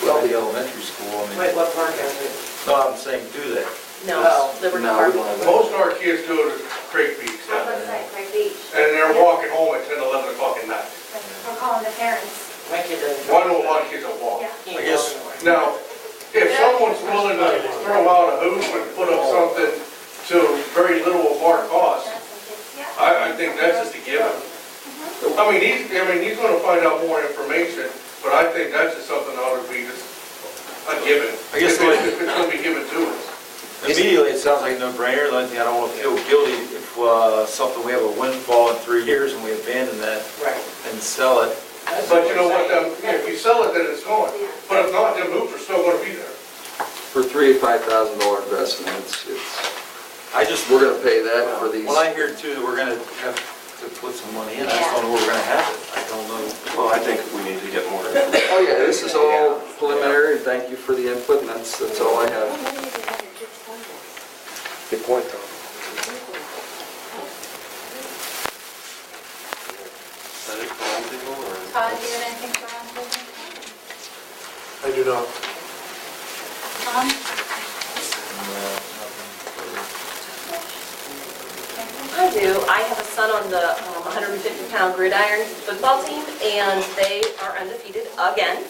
at the elementary school. I mean, Wait, what park is it? no, I'm saying do that. No, Liberty No, Park. we don't have that. Most of our kids go to Great Beach, and they're walking home at 10, 11 o'clock at night. We're calling the parents. My kid doesn't. Well, I know a lot of kids that walk. Yeah. I guess, Now, if someone's willing to throw out a hoop and put up something to very little of our cost, I think that's just a given. I mean, he's gonna find out more information, but I think that's just something that ought to be just a given. I guess If it's gonna be given to us. immediately it sounds like a no-brainer. The only thing I don't want to feel guilty if something, we have a windfall in 3 years and we abandon that Right. and sell it. But you know what, if we sell it, then it's gone. But if not, the hoops are still gonna be there. For $3,000 to $5,000 investment, we're gonna pay that for these. Well, I hear too that we're gonna have to put some money in. I just don't know where we're gonna have it. I don't know. Well, I think we need to get more information. Oh, yeah, this is all preliminary, and thank you for the input, and that's all I have. Good point, though. Is that it for roundtable, or? Todd, do you have anything for roundtable? I do not. Tom? I do. I have a son on the 150-pound gridiron football team, and they are undefeated again.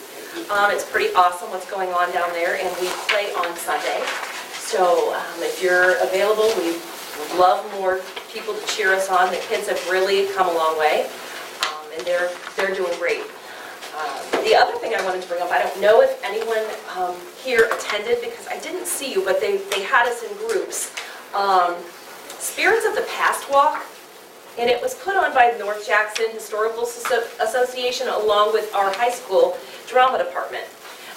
It's pretty awesome what's going on down there, and we play on Sunday. So if you're available, we would love more people to cheer us on. The kids have really come a long way, and they're doing great. The other thing I wanted to bring up, I don't know if anyone here attended, because I didn't see you, but they had us in groups. Spirits of the Past Walk, and it was put on by the North Jackson Historical Association along with our high school drama department.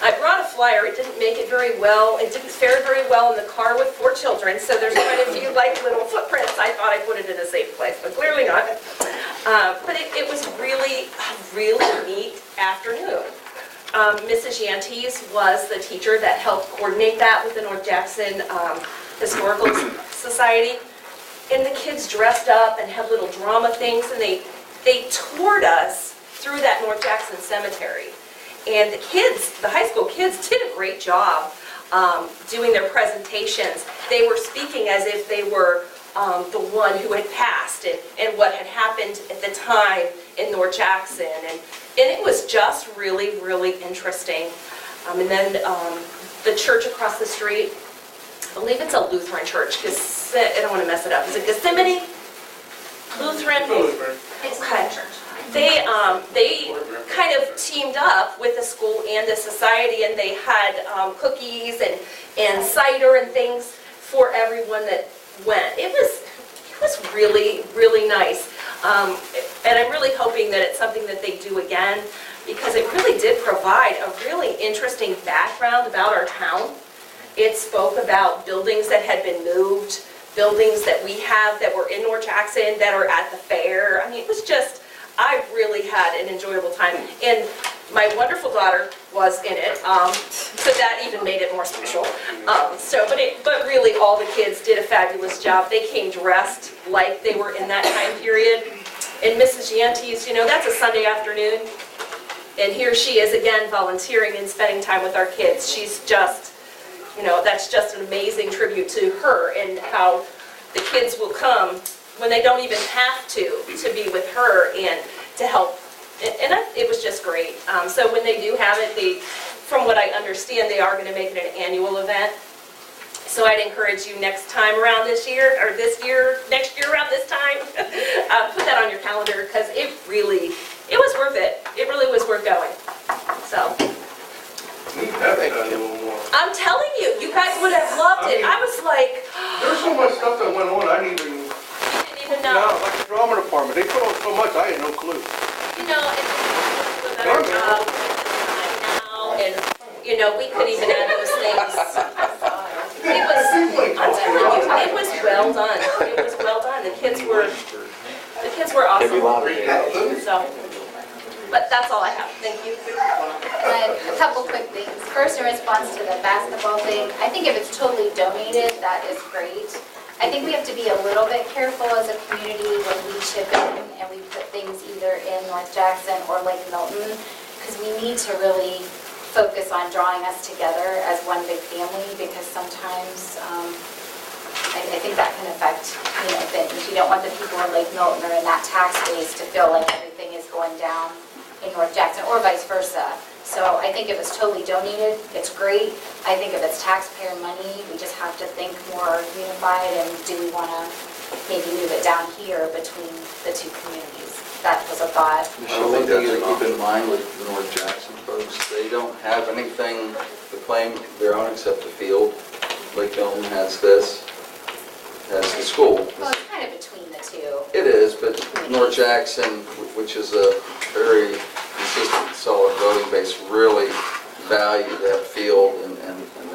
I brought a flyer. It didn't make it very well. It didn't fare very well in the car with 4 children, so there's quite a few like little footprints. I thought I put it in a safe place, but clearly not. But it was really, really neat afternoon. Mrs. Yantes was the teacher that helped coordinate that with the North Jackson Historical Society. And the kids dressed up and had little drama things, and they toured us through that North Jackson cemetery. And the kids, the high school kids, did a great job doing their presentations. They were speaking as if they were the one who had passed and what had happened at the time in North Jackson. And it was just really, really interesting. And then the church across the street, I believe it's a Lutheran church, I don't want to mess it up. Is it Gethsemane? Lutheran? Lutheran. It's Okay. a church. they kind of teamed up with the school and the society, and they had cookies and cider and things for everyone that went. It was really, really nice. And I'm really hoping that it's something that they do again, because it really did provide a really interesting background about our town. It spoke about buildings that had been moved, buildings that we have that were in North Jackson that are at the fair. I mean, it was just, I really had an enjoyable time. And my wonderful daughter was in it, so that even made it more special. But really, all the kids did a fabulous job. They came dressed like they were in that time period. And Mrs. Yantes, you know, that's a Sunday afternoon. And here she is again volunteering and spending time with our kids. She's just, you know, that's just an amazing tribute to her, and how the kids will come when they don't even have to be with her and to help. And it was just great. So when they do have it, from what I understand, they are going to make it an annual event. So I'd encourage you next time around this year, or next year around this time, put that on your calendar, because it was worth it. It really was worth going. So. I'm telling you, you guys would have loved it. I was like, There's so much stuff that went on, I didn't even know. No, like the drama department, they put on so much, I had no clue. You know, it's a better job now, and, you know, we could even add those things. I'm telling you, it was well done. It was well done. The kids were awesome. So, but that's all I have. Thank you. A couple quick things. First, in response to the basketball thing, I think if it's totally donated, that is great. I think we have to be a little bit careful as a community when we chip in and we put things either in North Jackson or Lake Milton, because we need to really focus on drawing us together as one big family, because sometimes I think that can affect, you know, things. You don't want the people in Lake Milton or in that tax base to feel like everything is going down in North Jackson, or vice versa. So I think if it's totally donated, it's great. I think if it's taxpayer money, we just have to think more unified, and do we want to maybe move it down here between the two communities? That was a thought. Michelle, one thing to keep in mind with the North Jackson folks, they don't have anything to claim their own except the field. Lake Milton has this, has the school. Well, it's kind of between the two. It is, but North Jackson, which is a very consistent, solid voting base, really value that field and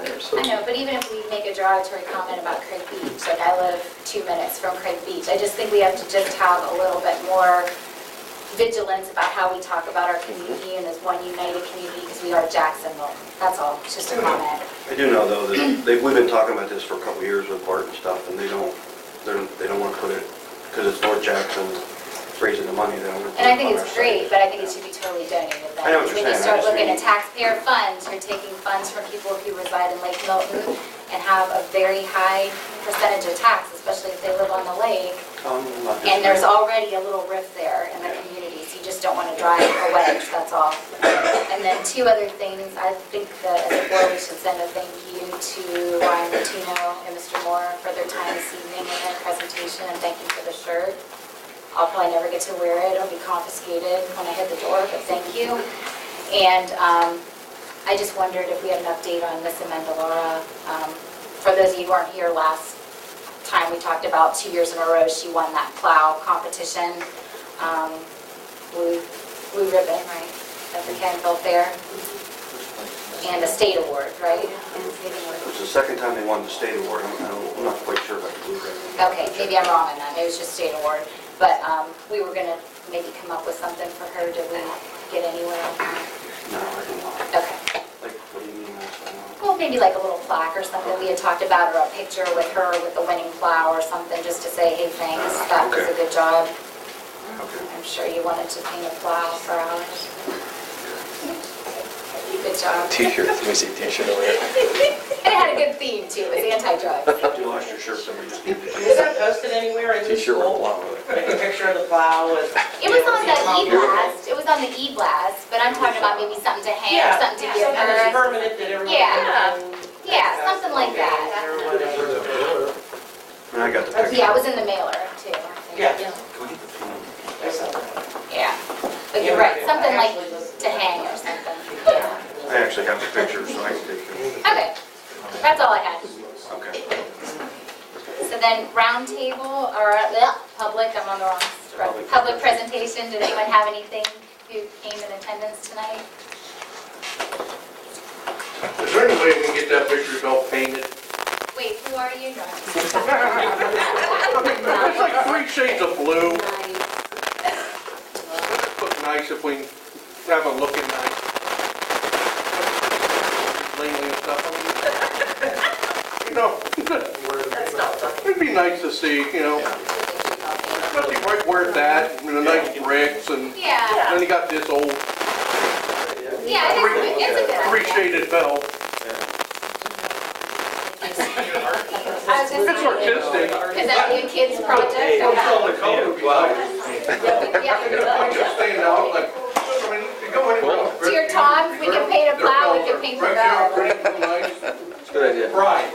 there. So I know, but even if we make a derogatory comment about Craig Beach, like I live 2 minutes from Craig Beach, I just think we have to just have a little bit more vigilance about how we talk about our community and as one united community, because we are Jacksonville. That's all. It's just a comment. I do know, though, that we've been talking about this for a couple of years with Bart and stuff, and they don't want to put it, because it's North Jackson raising the money. They don't want to put And I it think on it's their great, but I think it should be totally donated then. I know what you're When you saying. start I just looking mean- at taxpayer funds, you're taking funds from people who reside in Lake Milton and have a very high percentage of tax, especially if they live on the lake. And there's already a little rift there in the community, so you just don't want to drive a wedge, that's all. And then two other things, I think that as a board we should send a thank you to Ryan Martino and Mr. Moore for their time this evening and their presentation, and thank you for the shirt. I'll probably never get to wear it, it'll be confiscated when I hit the door, but thank you. And I just wondered if we had an update on Miss Amanda Laura. For those of you who weren't here last time, we talked about 2 years in a row she won that plow competition. Blue ribbon, right, at the Canville Fair. And a state award, right? It was the second time they won the state award. I'm not quite sure about the blue ribbon. Okay, maybe I'm wrong on that, maybe it was just state award. But we were gonna maybe come up with something for her. Did we get anywhere on that? No, I did not. Okay. Like, what do you mean? Well, maybe like a little plaque or something. We had talked about, or a picture with her with the winning plow or something, just to say, hey, thanks, that was a good job. I'm sure you wanted to paint a plow for ours. Good job. T-shirt, let me see T-shirt over here. And it had a good theme too, it was anti-drug. You lost your shirt, somebody just needed it. Is that posted anywhere in the T-shirt with school? plow. Like a picture of the plow with... It was on the e-blast, it was on the e-blast, but I'm talking about maybe something to hang, or something to give something that's her. permanent that everyone Yeah. can... Yeah, something like that. And I got the picture. Yeah, it was in the mailer too. Yeah. Yeah. but you're right, something like to hang or something. Yeah. I actually have the pictures, so I can take them. Okay, that's all I had. Okay. So then roundtable, or public, I'm on the wrong, public presentation. Did anyone have anything who came in attendance tonight? Is there any way we can get that picture all painted? Wait, who are you? It's like 3 shades of blue. Look nice if we have it looking nice. Lately and stuff. You know, it'd be nice to see, you know. Especially right where it's at, and the nice bricks, and Yeah. then you got this old Yeah, it's a good 3 idea. shaded bell. I was It's just artistic. is that a new kids project? The color would be nice. Yeah. Just stand out like, I mean, you go anywhere. To your Toms, we can paint a plow, we can paint the bell. It's a good idea. Right.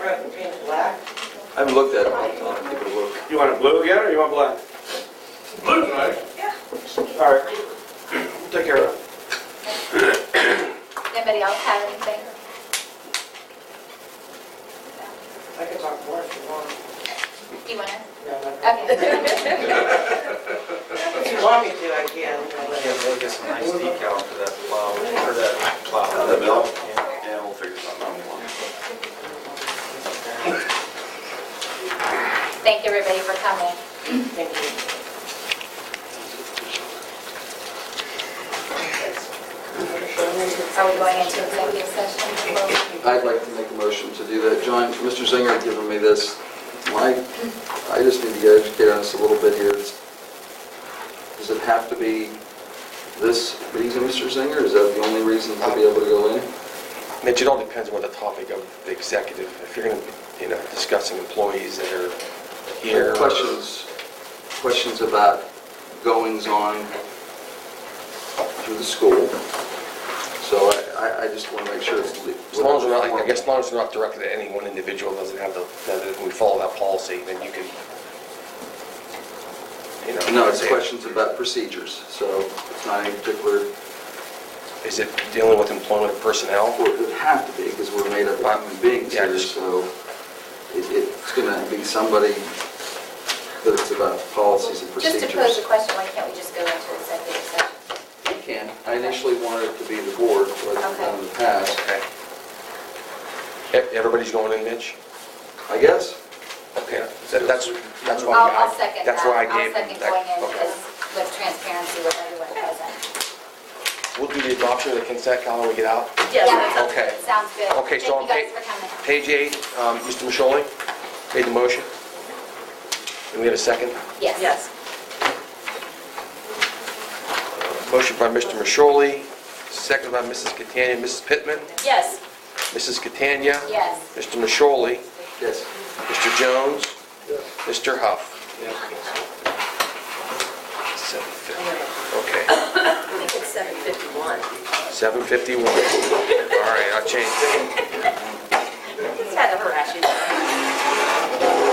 I haven't looked at it, I'll give it a look. You want it blue again, or you want black? Blue's nice. All right. We'll take care of it. Anybody else have anything? I can talk more if you want. You wanna? Okay. If you want me to, I can. We'll get some nice decal for that plow, for that plow. The bill? Yeah, we'll figure something out. Thank you, everybody, for coming. Thank you. Are we going into executive session? I'd like to make a motion to do that. John, Mr. Zinger had given me this. I just need to get educated on this a little bit here. Does it have to be this reason, Mr. Zinger? Is that the only reason to be able to go in? Mitch, it all depends on what the topic of the executive. If you're going to, discussing employees that are here. Questions about goings-on through the school. So I just want to make sure it's... As long as we're not, I guess as long as we're not directed at any one individual, doesn't have that we follow that policy, then you can, No, it's questions about procedures, so it's not any particular... Is it dealing with employment of personnel? Well, it would have to be, because we're made up of human beings Yeah, here, so it's going to be somebody that it's about policies and Just procedures. to pose the question, why can't we just go into executive session? You can. I initially wanted it to be the board, but I've done in the past. Okay. Everybody's going in, Mitch? I guess. Okay, that's why I'll second that. that's why I gave I'll second that. going in Okay. because with transparency with everyone present. We'll do the adoption of the consent calendar when we get out. Yeah, Okay. sounds good. Okay, so on Thank you guys for coming. Page 8, Mr. Micholi made the motion. And we have a second? Yes. Yes. Motion by Mr. Micholi, second by Mrs. Catania. Mrs. Pittman? Yes. Mrs. Catania? Yes. Mr. Micholi? Yes. Mr. Jones? Mr. Huff? 7:50. Okay. I think it's 7:51. 7:51. All right, I'll change it. He's had to harass you.